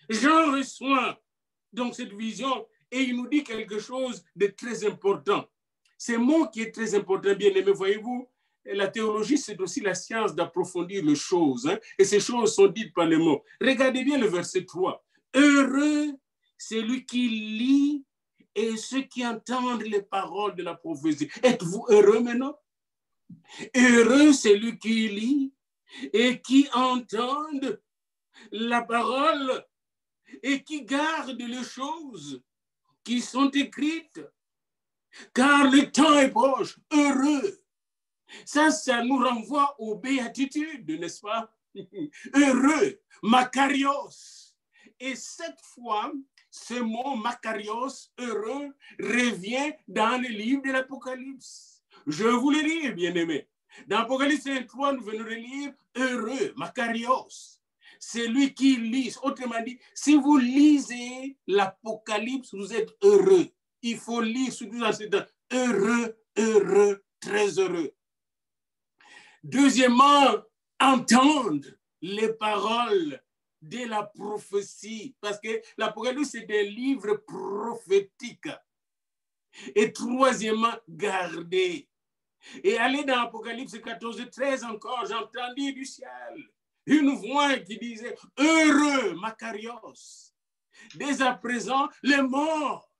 Jean reçoit donc cette vision et il nous dit quelque chose de très important. C'est un mot qui est très important, bien-aimés. Voyez-vous, la théologie, c'est aussi la science d'approfondir les choses. Hein, et ces choses sont dites par les mots. Regardez bien le verset 3. Heureux, c'est lui qui lit et ceux qui entendent les paroles de la prophétie. Êtes-vous heureux maintenant? Heureux celui qui lit et qui entend la parole et qui garde les choses qui sont écrites, car le temps est proche. Heureux. Ça nous renvoie aux béatitudes, n'est-ce pas? Heureux, Makarios. Et cette fois, ce mot Makarios, heureux, revient dans le livre de l'Apocalypse. Je vous le lis, bien-aimés. Dans Apocalypse 3, nous venons de lire heureux, Makarios. C'est lui qui lit. Autrement dit, si vous lisez l'Apocalypse, vous êtes heureux. Il faut lire surtout dans ce temps. Heureux, heureux, très heureux. Deuxièmement, entendre les paroles de la prophétie, parce que l'Apocalypse, c'est des livres prophétiques. Et troisièmement, garder. Et aller dans l'Apocalypse 14, 13 encore, j'ai entendu du ciel une voix qui disait « Heureux, Makarios, dès à présent, les morts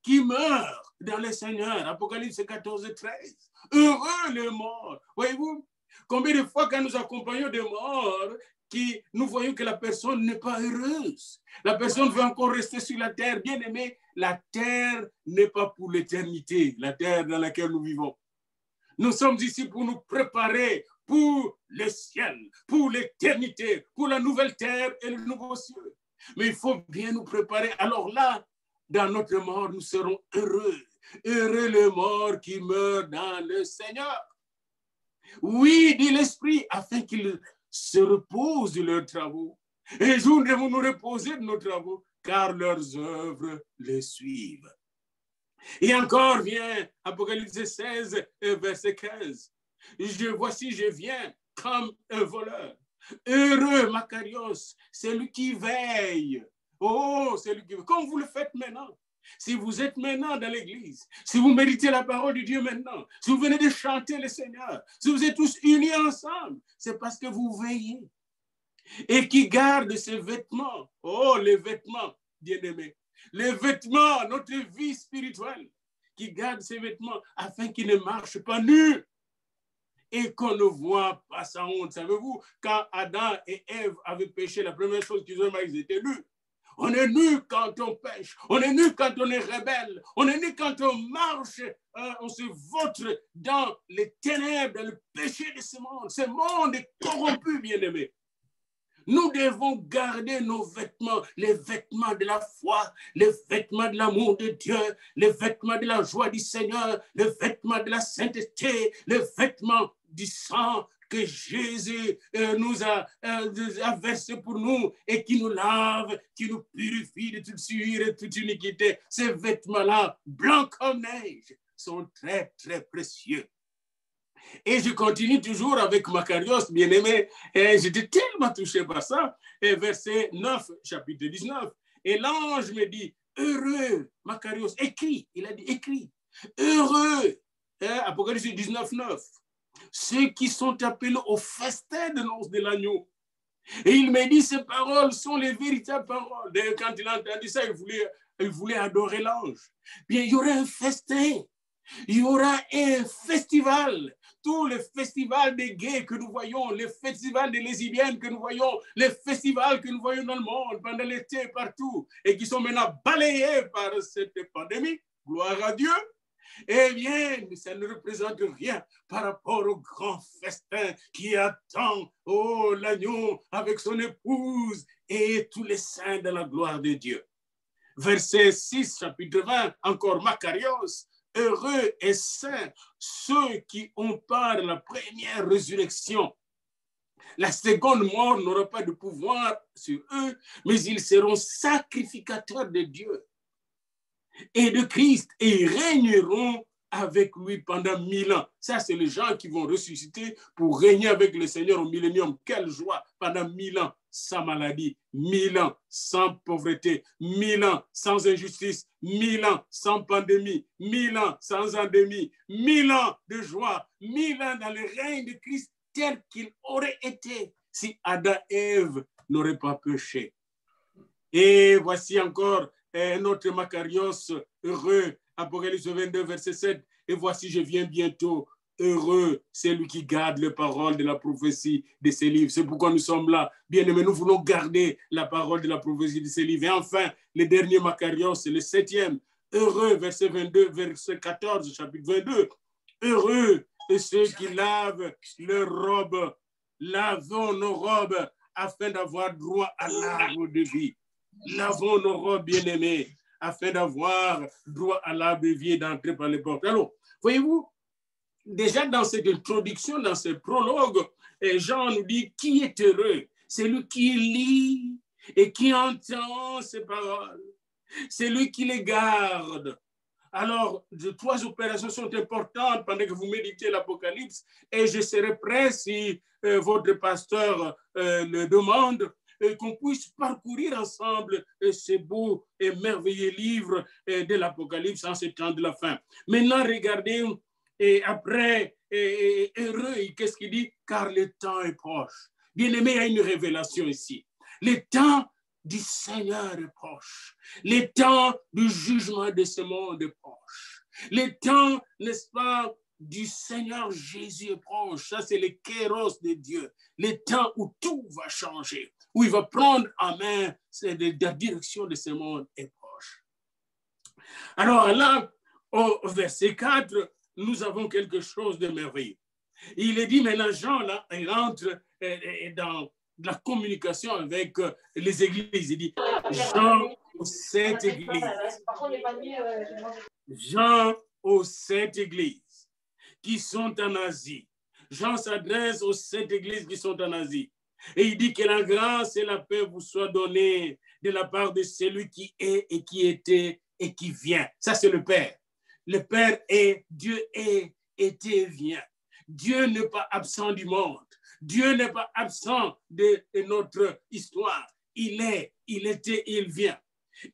qui meurent dans le Seigneur. » Apocalypse 14, 13. Heureux les morts. Voyez-vous, combien de fois quand nous accompagnons des morts, nous voyons que la personne n'est pas heureuse. La personne veut encore rester sur la terre. Bien aimé, la terre n'est pas pour l'éternité, la terre dans laquelle nous vivons. Nous sommes ici pour nous préparer pour le ciel, pour l'éternité, pour la nouvelle terre et le nouveau ciel. Mais il faut bien nous préparer. Alors là, dans notre mort, nous serons heureux. Heureux les morts qui meurent dans le Seigneur. Oui, dit l'Esprit, afin qu'ils se reposent de leurs travaux. Un jour, nous devons nous reposer de nos travaux, car leurs œuvres les suivent. Et encore vient Apocalypse 16, verset 15. Voici, je viens comme un voleur. Heureux, Makarios, celui qui veille. Oh, celui qui veille. Comme vous le faites maintenant. Si vous êtes maintenant dans l'église, si vous méditez la parole de Dieu maintenant, si vous venez de chanter le Seigneur, si vous êtes tous unis ensemble, c'est parce que vous veillez. Et qui garde ses vêtements. Oh, les vêtements, bien-aimés. Les vêtements, notre vie spirituelle, qui garde ses vêtements afin qu'ils ne marchent pas nus et qu'on ne voit pas sa honte. Savez-vous, quand Adam et Ève avaient péché, la première chose qu'ils ont fait, ils étaient nus. On est nus quand on pêche, on est nus quand on est rebelle, on est nus quand on marche, on se vautre dans les ténèbres, dans le péché de ce monde. Ce monde est corrompu, bien-aimé. Nous devons garder nos vêtements, les vêtements de la foi, les vêtements de l'amour de Dieu, les vêtements de la joie du Seigneur, les vêtements de la sainteté, les vêtements du sang que Jésus nous a versé pour nous et qui nous lave, qui nous purifie de toute souillure et de toute iniquité. Ces vêtements-là, blancs comme neige, sont très, très précieux. Et je continue toujours avec Makarios, bien-aimé. J'étais tellement touché par ça. Et verset 9, chapitre 19. Et l'ange me dit, heureux, Makarios, écris. Il a dit, écris. Heureux, Apocalypse 19, 9. Ceux qui sont appelés au festin de noces de l'agneau. Et il m'a dit, ces paroles sont les véritables paroles. D'ailleurs, quand il a entendu ça, il voulait adorer l'ange. Bien, il y aura un festin. Il y aura un festival. Tous les festivals des gays que nous voyons, les festivals des lesbiennes que nous voyons, les festivals que nous voyons dans le monde pendant l'été partout et qui sont maintenant balayés par cette pandémie, gloire à Dieu, eh bien, ça ne représente rien par rapport au grand festin qui attend, oh, l'agneau avec son épouse et tous les saints de la gloire de Dieu. Verset 6, chapitre 20, encore Makarios. Heureux et saints ceux qui ont part de la première résurrection. La seconde mort n'aura pas de pouvoir sur eux, mais ils seront sacrificateurs de Dieu et de Christ et ils régneront avec lui pendant 1000 ans. Ça, c'est les gens qui vont ressusciter pour régner avec le Seigneur au millénium. Quelle joie! Pendant 1000 ans, sans maladie, 1000 ans sans pauvreté, 1000 ans sans injustice, 1000 ans sans pandémie, 1000 ans sans endémie, 1000 ans de joie, 1000 ans dans le règne de Christ tel qu'il aurait été si Adam et Ève n'auraient pas péché. Et voici encore notre Makarios heureux, Apocalypse 22, verset 7. Et voici, je viens bientôt. heureux celui qui garde les paroles de la prophétie de ces livres. C'est pourquoi nous sommes là. Bien-aimés, nous voulons garder la parole de la prophétie de ces livres. Et enfin, le dernier Macarios, c'est le 7e. Heureux, verset 22, verset 14, chapitre 22. Heureux ceux qui lavent leurs robes. Lavons nos robes afin d'avoir droit à l'arbre de vie. Lavons nos robes, bien-aimés, afin d'avoir droit à l'arbre de vie et d'entrer par les portes. Alors, voyez-vous, déjà dans cette introduction, dans ce prologue, Jean nous dit qui est heureux? C'est lui qui lit et qui entend ces paroles. C'est lui qui les garde. Alors, trois opérations sont importantes pendant que vous méditez l'Apocalypse et je serai prêt si votre pasteur le demande qu'on puisse parcourir ensemble ces beaux et merveilleux livres de l'Apocalypse en ce temps de la fin. Maintenant, regardez, et après, heureux, qu'est-ce qu'il dit? Car le temps est proche. Bien-aimé, il y a une révélation ici. Le temps du Seigneur est proche. Le temps du jugement de ce monde est proche. Le temps, n'est-ce pas, du Seigneur Jésus est proche. Ça, c'est le kéros de Dieu. Le temps où tout va changer, où il va prendre en main la direction de ce monde est proche. Alors là, au verset 4, nous avons quelque chose de merveilleux. Il est dit maintenant, Jean, là, il entre dans la communication avec les églises. Il dit, Jean aux 7 églises. Jean aux 7 églises qui sont en Asie. Jean s'adresse aux 7 églises qui sont en Asie. Et il dit que la grâce et la paix vous soient données de la part de celui qui est et qui était et qui vient. Ça, c'est le Père. Le Père est, Dieu est, était, vient. Dieu n'est pas absent du monde. Dieu n'est pas absent de notre histoire. Il est, il était, il vient.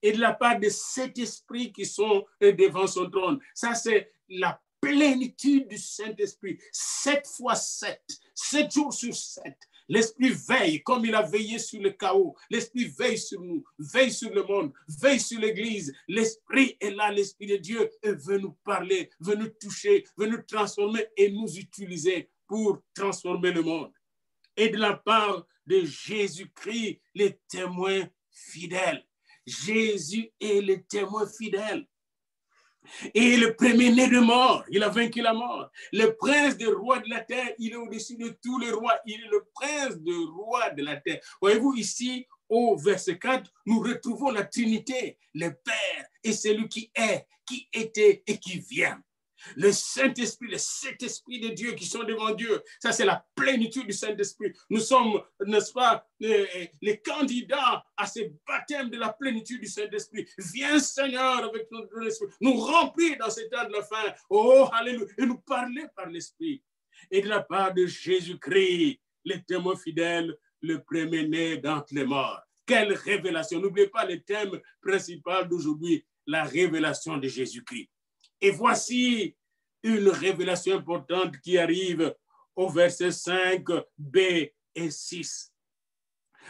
Et de la part de cet esprit qui sont devant son trône. Ça, c'est la plénitude du Saint-Esprit. 7 fois 7, 7 jours sur 7. L'Esprit veille comme il a veillé sur le chaos. L'Esprit veille sur nous, veille sur le monde, veille sur l'Église. L'Esprit est là, l'Esprit de Dieu, et veut nous parler, veut nous toucher, veut nous transformer et nous utiliser pour transformer le monde. Et de la part de Jésus-Christ, les témoins fidèles. Jésus est le témoin fidèle. Et le premier-né de mort, il a vaincu la mort. Le prince des rois de la terre, il est au-dessus de tous les rois. Il est le prince des rois de la terre. Voyez-vous, ici, au verset 4, nous retrouvons la Trinité, le Père et celui qui est, qui était et qui vient. Le Saint-Esprit, le Saint-Esprit de Dieu qui sont devant Dieu. Ça, c'est la plénitude du Saint-Esprit. Nous sommes, n'est-ce pas, les candidats à ce baptême de la plénitude du Saint-Esprit. Viens, Seigneur, avec notre esprit. Nous remplir dans ce temps de la fin. Oh, alléluia. Et nous parler par l'Esprit. Et de la part de Jésus-Christ, le témoin fidèle, le premier-né d'entre les morts. Quelle révélation. N'oubliez pas le thème principal d'aujourd'hui, la révélation de Jésus-Christ. Et voici une révélation importante qui arrive au verset 5, B et 6.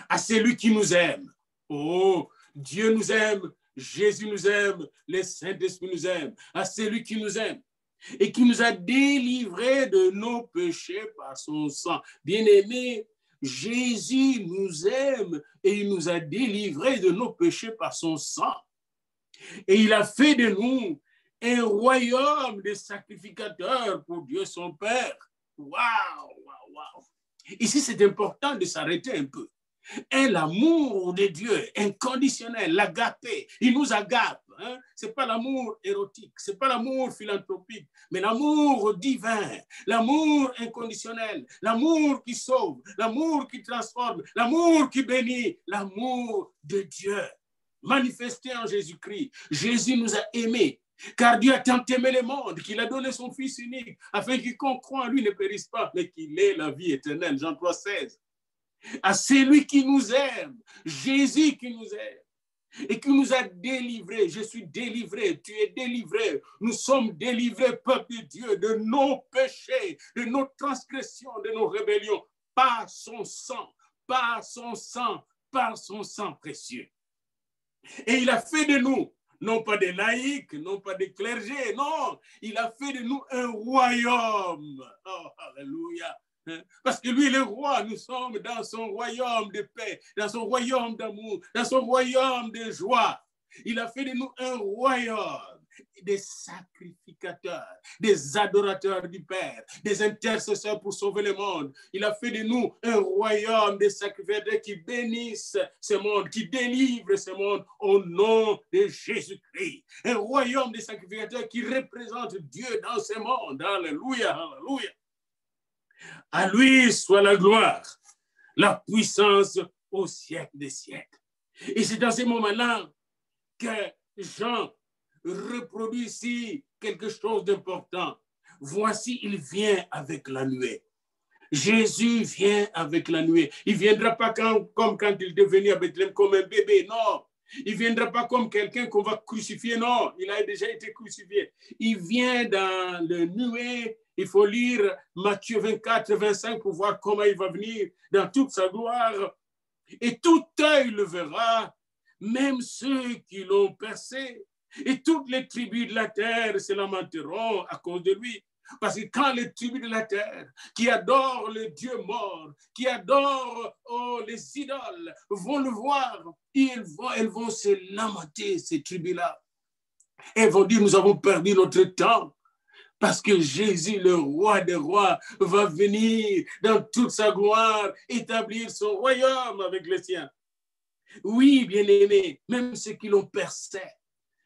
À celui qui nous aime. Oh, Dieu nous aime, Jésus nous aime, le Saint-Esprit nous aime. À celui qui nous aime et qui nous a délivrés de nos péchés par son sang. Bien-aimés, Jésus nous aime et il nous a délivrés de nos péchés par son sang. Et il a fait de nous un royaume de sacrificateurs pour Dieu son Père. Waouh, waouh, waouh. Ici, c'est important de s'arrêter un peu. Et l'amour de Dieu inconditionnel, l'agapé, il nous agape. Hein? Ce n'est pas l'amour érotique, ce n'est pas l'amour philanthropique, mais l'amour divin, l'amour inconditionnel, l'amour qui sauve, l'amour qui transforme, l'amour qui bénit, l'amour de Dieu manifesté en Jésus-Christ. Jésus nous a aimés. Car Dieu a tant aimé le monde qu'il a donné son Fils unique afin qu'il croit en lui ne périsse pas, mais qu'il ait la vie éternelle. Jean 3, 16. À celui qui nous aime, Jésus qui nous aime et qui nous a délivrés. Je suis délivré, tu es délivré. Nous sommes délivrés, peuple de Dieu, de nos péchés, de nos transgressions, de nos rébellions, par son sang, par son sang, par son sang précieux. Et il a fait de nous non pas des laïcs, non pas des clergés, non, il a fait de nous un royaume. Oh, alléluia. Parce que lui, le roi, nous sommes dans son royaume de paix, dans son royaume d'amour, dans son royaume de joie. Il a fait de nous un royaume, des sacrificateurs, des adorateurs du Père, des intercesseurs pour sauver le monde. Il a fait de nous un royaume des sacrificateurs qui bénissent ce monde, qui délivrent ce monde au nom de Jésus-Christ. Un royaume des sacrificateurs qui représente Dieu dans ce monde. Alléluia, alléluia. À lui soit la gloire, la puissance au siècle des siècles. Et c'est dans ces moments-là que Jean reproduit ici quelque chose d'important. Voici, il vient avec la nuée. Jésus vient avec la nuée. Il ne viendra pas comme quand il est venu à Bethléem comme un bébé, non. Il ne viendra pas comme quelqu'un qu'on va crucifier, non. Il a déjà été crucifié. Il vient dans le nuée. Il faut lire Matthieu 24, 25 pour voir comment il va venir dans toute sa gloire. Et tout œil le verra, même ceux qui l'ont percé. Et toutes les tribus de la terre se lamenteront à cause de lui. Parce que quand les tribus de la terre qui adorent le Dieu mort, qui adorent les idoles, vont le voir, elles vont se lamenter, ces tribus-là. Elles vont dire, nous avons perdu notre temps. Parce que Jésus, le roi des rois, va venir dans toute sa gloire, établir son royaume avec les siens. Oui, bien-aimés, même ceux qui l'ont percé,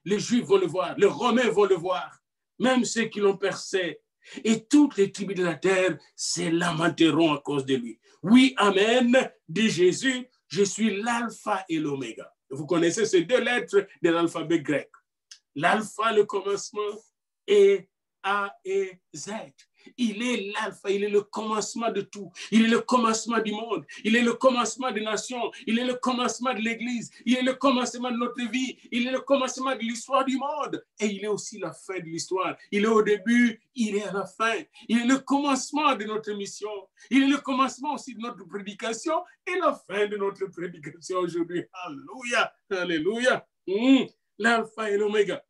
les Juifs vont le voir, les Romains vont le voir, même ceux qui l'ont percé. Et toutes les tribus de la terre se lamenteront à cause de lui. Oui, amen, dit Jésus, je suis l'alpha et l'oméga. Vous connaissez ces deux lettres de l'alphabet grec. L'alpha, le commencement, et A et Z. Il est l'alpha, il est le commencement de tout. Il est le commencement du monde. Il est le commencement des nations. Il est le commencement de l'Église. Il est le commencement de notre vie. Il est le commencement de l'histoire du monde. Et il est aussi la fin de l'histoire. Il est au début, il est à la fin. Il est le commencement de notre mission. Il est le commencement aussi de notre prédication et la fin de notre prédication aujourd'hui. Alléluia, alléluia. L'alpha et l'oméga.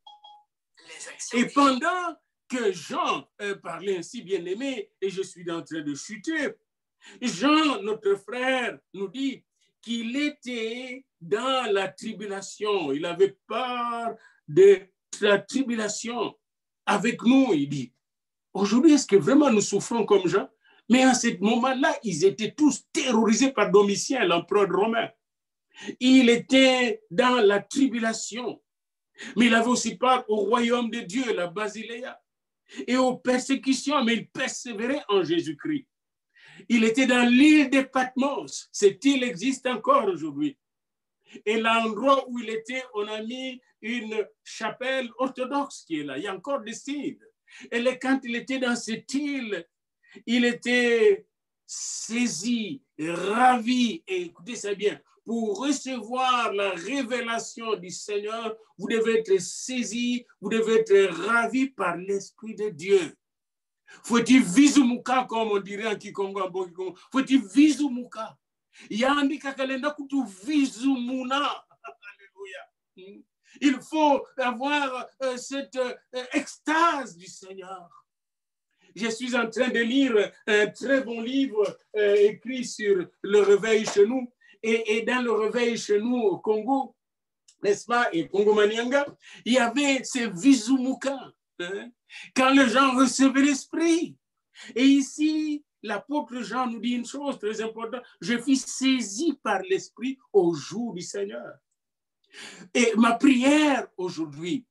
Et pendant que Jean parlait ainsi, bien-aimé, et je suis en train de chuter, Jean, notre frère, nous dit qu'il était dans la tribulation. Il avait peur de la tribulation. Avec nous, il dit. Aujourd'hui, est-ce que vraiment nous souffrons comme Jean? Mais à ce moment-là, ils étaient tous terrorisés par Domitien, l'empereur romain. Il était dans la tribulation. Mais il avait aussi part au royaume de Dieu, la Basileia, et aux persécutions, mais il persévérait en Jésus-Christ. Il était dans l'île de Patmos. Cette île existe encore aujourd'hui. Et l'endroit où il était, on a mis une chapelle orthodoxe qui est là. Il y a encore des signes. Et quand il était dans cette île, il était saisi, ravi. Et écoutez ça bien, pour recevoir la révélation du Seigneur, vous devez être saisi, vous devez être ravi par l'Esprit de Dieu. Faut-il visumuka, comme on dirait en Kikongo, en Bokikongo. Faut-il visumuka. Yandi kakalenda kutu visumuna. Alléluia. Il faut avoir cette extase du Seigneur. Je suis en train de lire un très bon livre écrit sur le réveil chez nous. Et dans le réveil chez nous au Congo, n'est-ce pas, et Congo Manianga, il y avait ces visumuka, hein, quand les gens recevaient l'esprit. Et ici, l'apôtre Jean nous dit une chose très importante, je fus saisi par l'esprit au jour du Seigneur. Et ma prière aujourd'hui,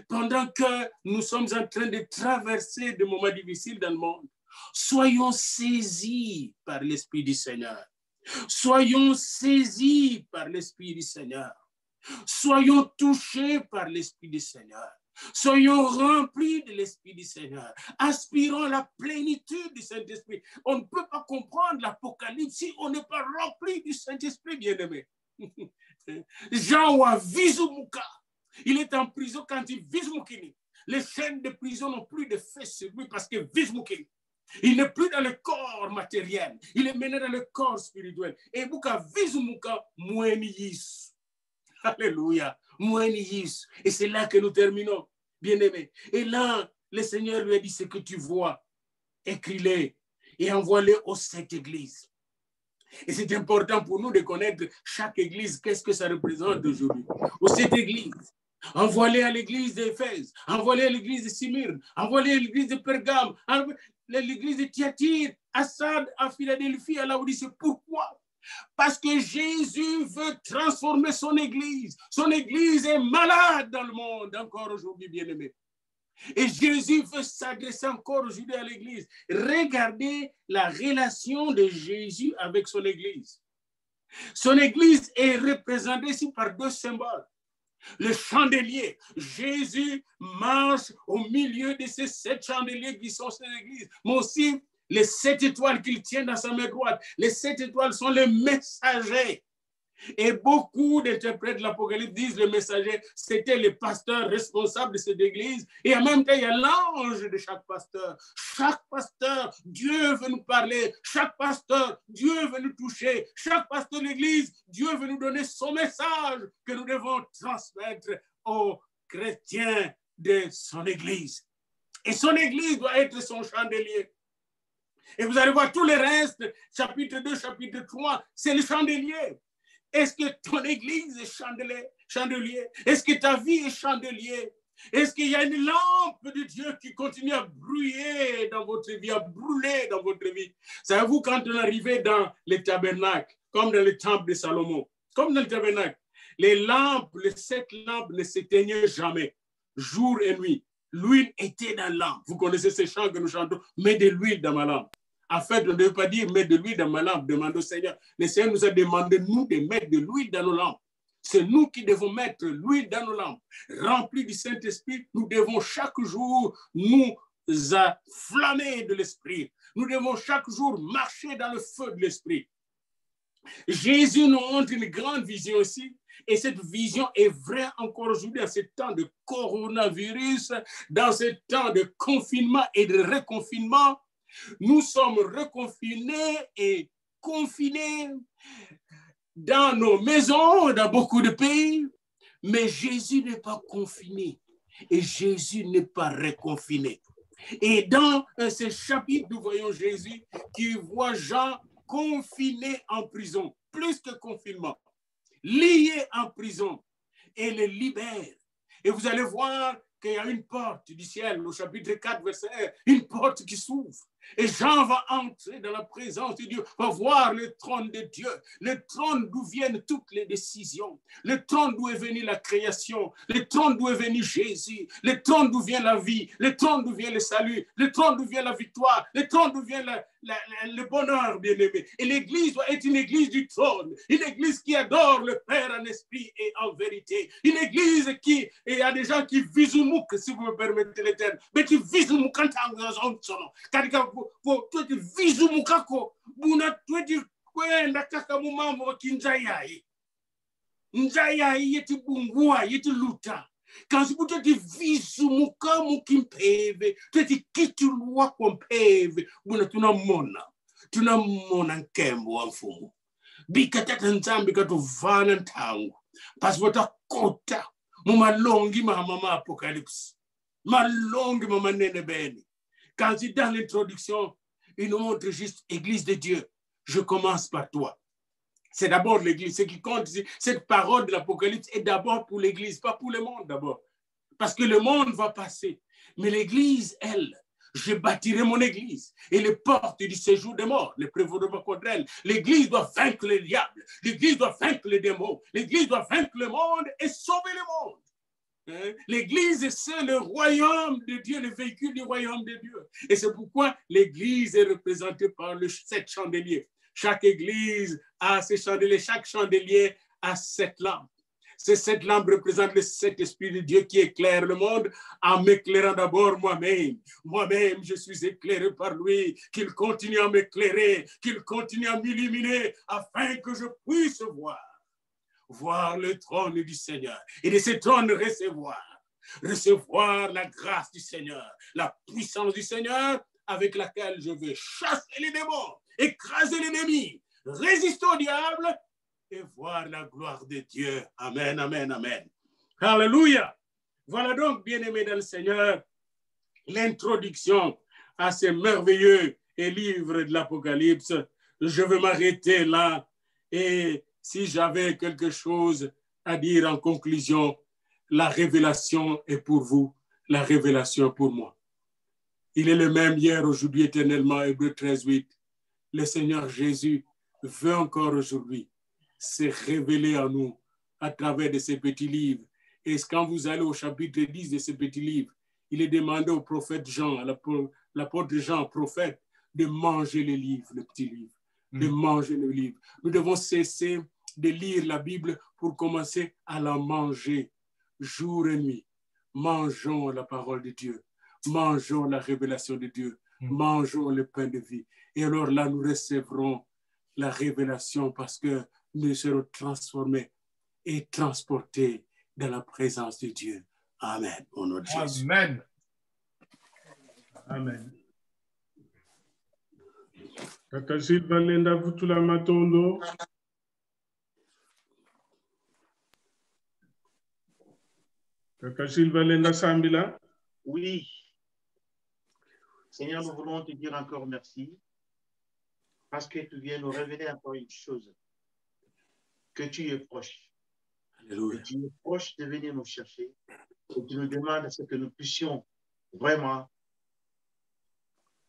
pendant que nous sommes en train de traverser des moments difficiles dans le monde, soyons saisis par l'esprit du Seigneur. Soyons saisis par l'Esprit du Seigneur. Soyons touchés par l'Esprit du Seigneur. Soyons remplis de l'Esprit du Seigneur. Aspirons à la plénitude du Saint-Esprit. On ne peut pas comprendre l'Apocalypse si on n'est pas rempli du Saint-Esprit, bien-aimé. Jean wa visumuka. Il est en prison quand il vismukini. Les chaînes de prison n'ont plus d'effet sur lui parce que vismukini. Il n'est plus dans le corps matériel. Il est mené dans le corps spirituel. Et buka visumuka mweni yisu. Alléluia. Moenius. Et c'est là que nous terminons, bien-aimés. Et là, le Seigneur lui a dit, ce que tu vois, écris-les et envoie-les aux 7 églises. Et c'est important pour nous de connaître chaque église, qu'est-ce que ça représente aujourd'hui. Aux 7 églises. Envoie-les à l'église d'Éphèse, envoie-les à l'église de Smyrne, envoie-les à l'église de Pergame, à l'église de Thyatire, à Sardes, à Philadelphie, à Laodicée. Pourquoi? Parce que Jésus veut transformer son église. Son église est malade dans le monde, encore aujourd'hui, bien-aimés. Et Jésus veut s'adresser encore aujourd'hui à l'église. Regardez la relation de Jésus avec son église. Son église est représentée ici par 2 symboles. Le chandelier. Jésus marche au milieu de ces 7 chandeliers qui sont ces églises. Mais aussi les 7 étoiles qu'il tient dans sa main droite. Les 7 étoiles sont les messagers. Et beaucoup d'interprètes de l'Apocalypse disent le messager, c'était le pasteur responsable de cette église. Et en même temps, il y a l'ange de chaque pasteur. Chaque pasteur, Dieu veut nous parler. Chaque pasteur, Dieu veut nous toucher. Chaque pasteur de l'église, Dieu veut nous donner son message que nous devons transmettre aux chrétiens de son église. Et son église doit être son chandelier. Et vous allez voir tous les restes, chapitre 2, chapitre 3, c'est le chandelier. Est-ce que ton église est chandelier? Est-ce que ta vie est chandelier? Est-ce qu'il y a une lampe de Dieu qui continue à brûler dans votre vie, à brûler dans votre vie? Savez-vous, quand on arrivait dans les tabernacles, comme dans le temple de Salomon, comme dans le tabernacle, les lampes, les 7 lampes ne s'éteignaient jamais, jour et nuit. L'huile était dans la lampe. Vous connaissez ces chants que nous chantons, mets de l'huile dans ma lampe. En fait, on ne devait pas dire mettre de l'huile dans ma lampe, demande au Seigneur. Le Seigneur nous a demandé, nous, de mettre de l'huile dans nos lampes. C'est nous qui devons mettre l'huile dans nos lampes. Remplis du Saint-Esprit, nous devons chaque jour nous afflammer de l'Esprit. Nous devons chaque jour marcher dans le feu de l'Esprit. Jésus nous montre une grande vision aussi. Et cette vision est vraie encore aujourd'hui, dans ce temps de coronavirus, dans ce temps de confinement et de reconfinement. Nous sommes reconfinés et confinés dans nos maisons, dans beaucoup de pays, mais Jésus n'est pas confiné et Jésus n'est pas reconfiné. Et dans ce chapitre, nous voyons Jésus qui voit Jean confiné en prison, plus que confinement, lié en prison et le libère. Et vous allez voir qu'il y a une porte du ciel, au chapitre 4, verset 1, une porte qui s'ouvre. Et Jean va entrer dans la présence de Dieu, va voir le trône de Dieu, le trône d'où viennent toutes les décisions, le trône d'où est venue la création, le trône d'où est venu Jésus, le trône d'où vient la vie, le trône d'où vient le salut, le trône d'où vient la victoire, le trône d'où vient le bonheur, bien-aimé. Et l'église doit être une église du trône, une église qui adore le Père en esprit et en vérité, une église qui, et il y a des gens qui visumuquent, si vous me permettez le terme, mais qui visumuquent quand tweti vizumukako buna tweti kwenda kaka mumambo wakinjayayi njayayi yeti bungua yeti luta kansi tweti vizumuka mukimpeve tweti kitulwa kompeve buna tunamona nkembo wa mfumu bikatata nzambi katuvana ntangu pasipota kota mumalongi mama apocalypse malongi mama nene beni. Quand il dans l'introduction, il nous montre juste Église de Dieu. Je commence par toi. C'est d'abord l'Église. Ce qui compte ici, cette parole de l'Apocalypse est d'abord pour l'Église, pas pour le monde d'abord. Parce que le monde va passer. Mais l'Église, elle, je bâtirai mon Église. Et les portes du séjour des morts ne prévaudront pas contre elle. L'Église doit vaincre le diable. L'Église doit vaincre les démons. L'Église doit vaincre le monde et sauver le monde. L'Église, c'est le royaume de Dieu, le véhicule du royaume de Dieu. Et c'est pourquoi l'Église est représentée par les 7 chandeliers. Chaque Église a ses chandeliers, chaque chandelier a 7 lampes. Ces 7 lampes représentent les 7 esprits de Dieu qui éclairent le monde en m'éclairant d'abord moi-même. Moi-même, je suis éclairé par lui, qu'il continue à m'éclairer, qu'il continue à m'illuminer afin que je puisse voir le trône du Seigneur et de ce trône recevoir la grâce du Seigneur, la puissance du Seigneur avec laquelle je vais chasser les démons, écraser l'ennemi, résister au diable et voir la gloire de Dieu. Amen, amen, amen. Alléluia. Voilà donc, bien-aimés dans le Seigneur, l'introduction à ce merveilleux livre de l'Apocalypse. Je vais m'arrêter là. Et si j'avais quelque chose à dire en conclusion, la révélation est pour vous, la révélation est pour moi. Il est le même hier, aujourd'hui, éternellement, Hébreux 13, 8. Le Seigneur Jésus veut encore aujourd'hui se révéler à nous à travers de ces petits livres. Et quand vous allez au chapitre 10 de ce petit livre, il est demandé au prophète Jean, à l'apôtre Jean, prophète, de manger les livres, le petit livre, de manger le livre. Nous devons cesser de lire la Bible pour commencer à la manger jour et nuit. Mangeons la parole de Dieu, mangeons la révélation de Dieu, mangeons le pain de vie. Et alors là, nous recevrons la révélation parce que nous serons transformés et transportés dans la présence de Dieu. Amen. Au nom de Jésus. Amen. Amen. Kaka Silva Lenda Vutula Matondo. Kaka Silva Lenda Sambila. Oui. Seigneur, nous voulons te dire encore merci parce que tu viens nous révéler encore une chose, que tu es proche. Alléluia. Que tu es proche de venir nous chercher et tu nous demandes à ce que nous puissions vraiment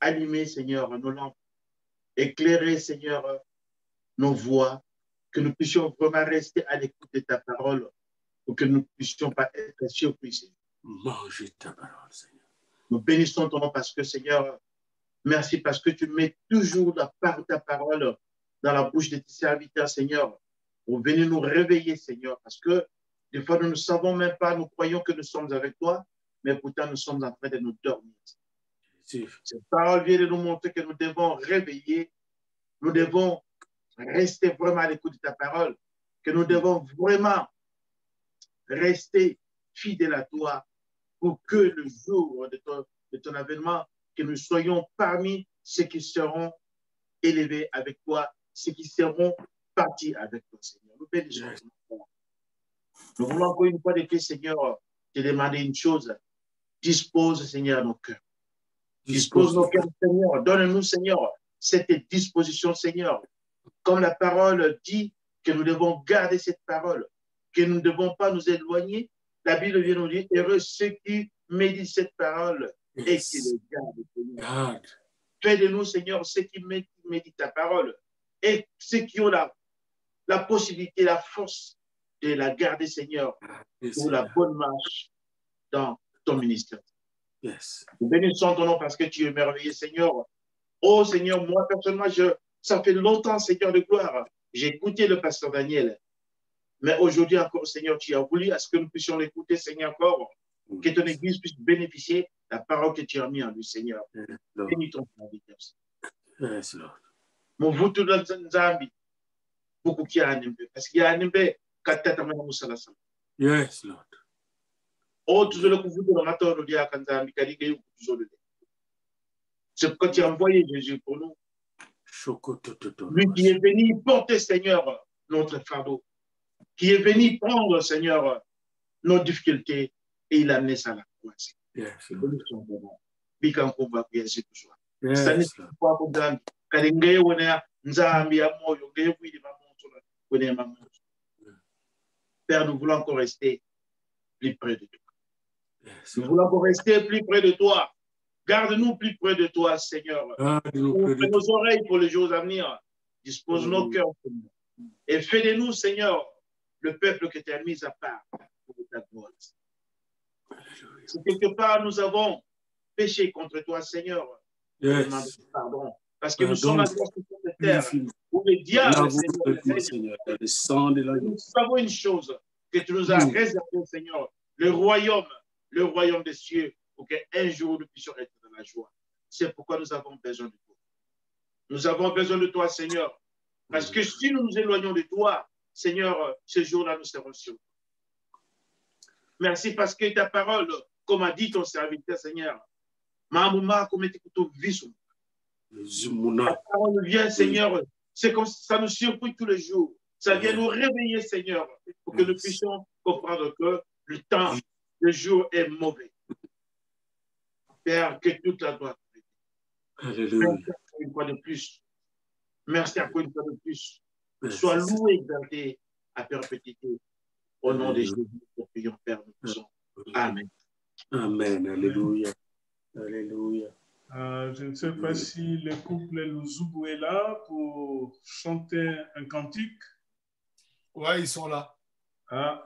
allumer, Seigneur, nos lampes, éclairer, Seigneur, nos voix, que nous puissions vraiment rester à l'écoute de ta parole pour que nous ne puissions pas être surpris, Seigneur. Mangez ta parole, Seigneur. Nous bénissons ton nom parce que, Seigneur, merci parce que tu mets toujours ta parole dans la bouche de tes serviteurs, Seigneur, pour venir nous réveiller, Seigneur, parce que des fois, nous ne savons même pas, nous croyons que nous sommes avec toi, mais pourtant, nous sommes en train de nous dormir. Cette parole vient de nous montrer que nous devons réveiller, nous devons rester vraiment à l'écoute de ta parole, que nous devons vraiment rester fidèles à toi pour que le jour de ton avènement, que nous soyons parmi ceux qui seront élevés avec toi, ceux qui seront partis avec toi, Seigneur. Nous bénissons. Nous voulons encore une fois de plus, Seigneur, te demander une chose. Dispose, Seigneur, nos cœurs. Dispose nos cœurs, Seigneur. Donne-nous, Seigneur, cette disposition, Seigneur. Comme la parole dit que nous devons garder cette parole, que nous ne devons pas nous éloigner. La Bible vient nous dire, heureux ceux qui méditent cette parole et qui le gardent, Seigneur. Fais de nous, Seigneur, ceux qui méditent ta parole et ceux qui ont la possibilité, la force de la garder, Seigneur, pour la bonne marche dans ton ministère. Nous bénissons ton nom parce que tu es merveilleux, Seigneur. Oh, Seigneur, moi, personnellement, ça fait longtemps, Seigneur de gloire, j'ai écouté le pasteur Daniel. Mais aujourd'hui encore, Seigneur, tu as voulu à ce que nous puissions l'écouter, Seigneur, encore, que ton Église puisse bénéficier de la parole que tu as mis en lui, Seigneur. Bénis ton serviteur. Yes, Lord. Mon voûte de Nzambi, beaucoup qui a animé, parce qu'il y a animé, yes, Lord. Oh, tout le coup, vous matin, nous dit à Nzambi, c'est pourquoi tu as envoyé Jésus pour nous. Lui qui est venu porter, Seigneur, notre fardeau, qui est venu prendre, Seigneur, nos difficultés, et il a amené ça à la croix. Yes, Père, nous voulons encore rester plus près de toi. Nous voulons encore rester plus près de toi. Garde-nous plus près de toi, Seigneur. Ouvre nos oreilles pour les jours à venir. Dispose nos cœurs, Seigneur. Et fais de nous, Seigneur, le peuple que tu as mis à part pour ta gloire. Si quelque part nous avons péché contre toi, Seigneur, pardon. Parce que nous sommes à la terre où le diable, Seigneur, nous savons une chose, que tu nous as réservé, Seigneur, le royaume des cieux, pour qu'un jour nous puissions être dans la joie. C'est pourquoi nous avons besoin de toi. Nous avons besoin de toi, Seigneur. Parce que si nous nous éloignons de toi, Seigneur, ce jour-là, nous serons sur toi. Merci parce que ta parole, comme a dit ton serviteur, Seigneur, ta parole vient, Seigneur, c'est comme ça nous surprit tous les jours. Ça vient nous réveiller, Seigneur, pour que nous puissions comprendre que le temps, le jour est mauvais. Père, que toute la gloire. Alléluia. Merci encore une fois de plus. Merci encore une fois de plus. Sois loué, exalté à perpétuité. Au nom de Jésus, nous prions, Père, nous prions. Amen. Amen. Alléluia. Alléluia. Je ne sais pas si le couple Luzubu est là pour chanter un cantique. Ouais, ils sont là. Ah,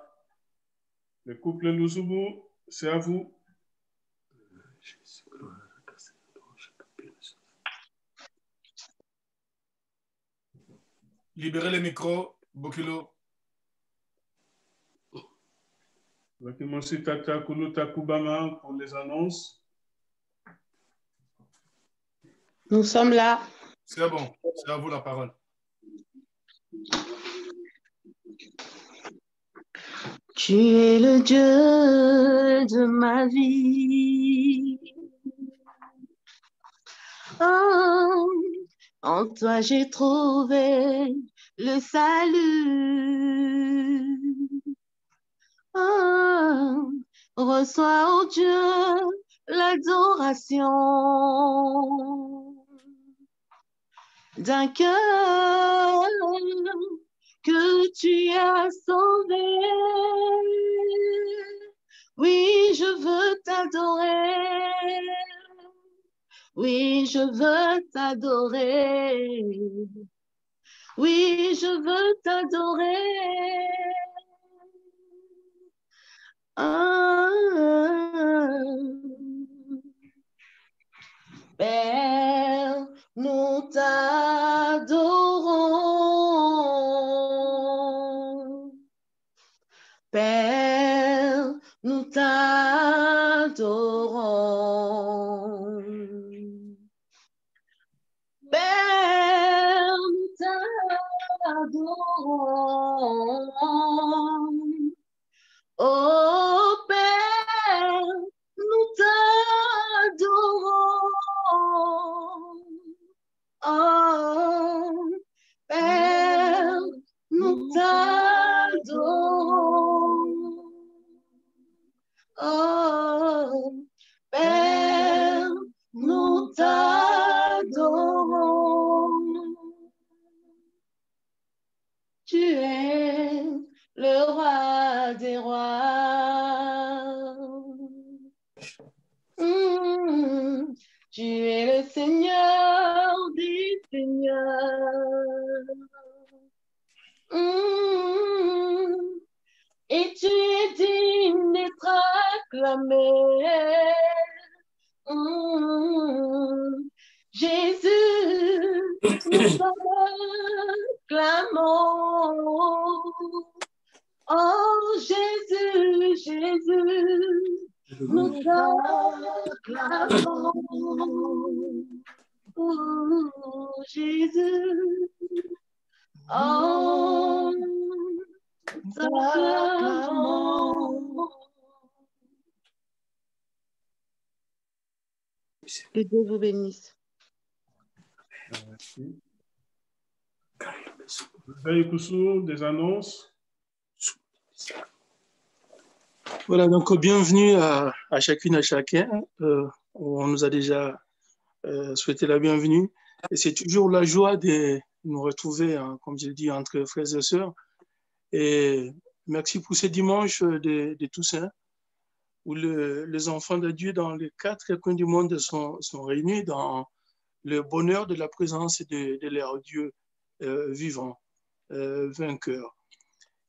le couple Luzubu, c'est à vous. Libérez les micros, Bokilo. Wakimosi Tata Kuluta Kubama pour les annonces. Nous sommes là. C'est bon, c'est à vous la parole. Tu es le Dieu de ma vie. Oh, en toi j'ai trouvé le salut. Oh, reçois, oh Dieu, l'adoration d'un cœur que tu as sauvé. Oui, je veux t'adorer. Oui, je veux t'adorer. Oui, je veux t'adorer. Père, nous t'adorons. Père, nous t'adorons. Père, nous t'adorons. Oh Père, nous t'adorons. Oh Père, nous t'adorons. Oh Père, nous t'adorons. Tu es le roi des rois. Tu es le Seigneur des seigneurs. Et tu es digne d'être acclamé. Jésus, nous acclamons. Oh Jésus, Jésus, nous acclamons. Oh Jésus, oh, nous acclamons. Que Dieu vous bénisse. Merci. Veille Koussou, des annonces. Voilà, donc bienvenue à chacune, à chacun. On nous a déjà souhaité la bienvenue. Et c'est toujours la joie de nous retrouver, hein, comme je l'ai dit, entre frères et sœurs. Et merci pour ce dimanche de Toussaint, où les enfants de Dieu dans les 4 coins du monde sont réunis dans le bonheur de la présence de leur Dieu vivant, vainqueur.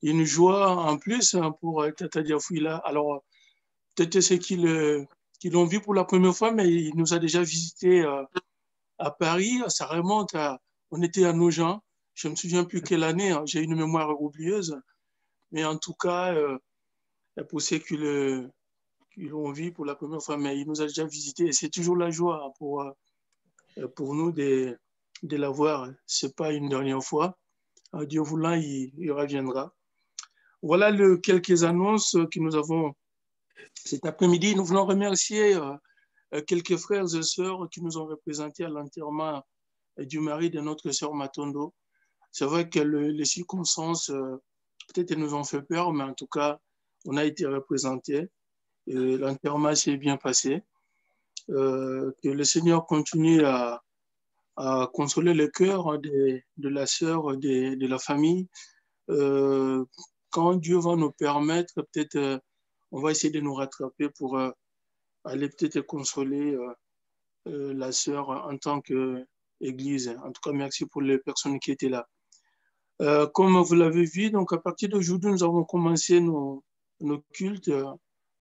Il y a une joie en plus pour Tata Diafouila. Alors, peut-être ceux qui l'ont vu pour la première fois, mais il nous a déjà visité à Paris. Ça remonte on était à Nogent. Je ne me souviens plus quelle année, hein, j'ai une mémoire oublieuse. Mais en tout cas, pour ceux qui l'ont vu pour la première fois, mais il nous a déjà visité. Et c'est toujours la joie pour nous de l'avoir. Ce n'est pas une dernière fois. Dieu voulant, il reviendra. Voilà quelques annonces que nous avons cet après-midi. Nous voulons remercier quelques frères et sœurs qui nous ont représentés à l'enterrement du mari de notre sœur Matondo. c'est vrai que les circonstances, peut-être elles nous ont fait peur, mais en tout cas, on a été représentés. L'enterrement s'est bien passé. Que le Seigneur continue à consoler le cœur de la sœur, de la famille. Quand Dieu va nous permettre, peut-être on va essayer de nous rattraper pour aller peut-être consoler la sœur en tant qu'Église. En tout cas, merci pour les personnes qui étaient là. Comme vous l'avez vu, donc à partir d'aujourd'hui, nous avons commencé nos cultes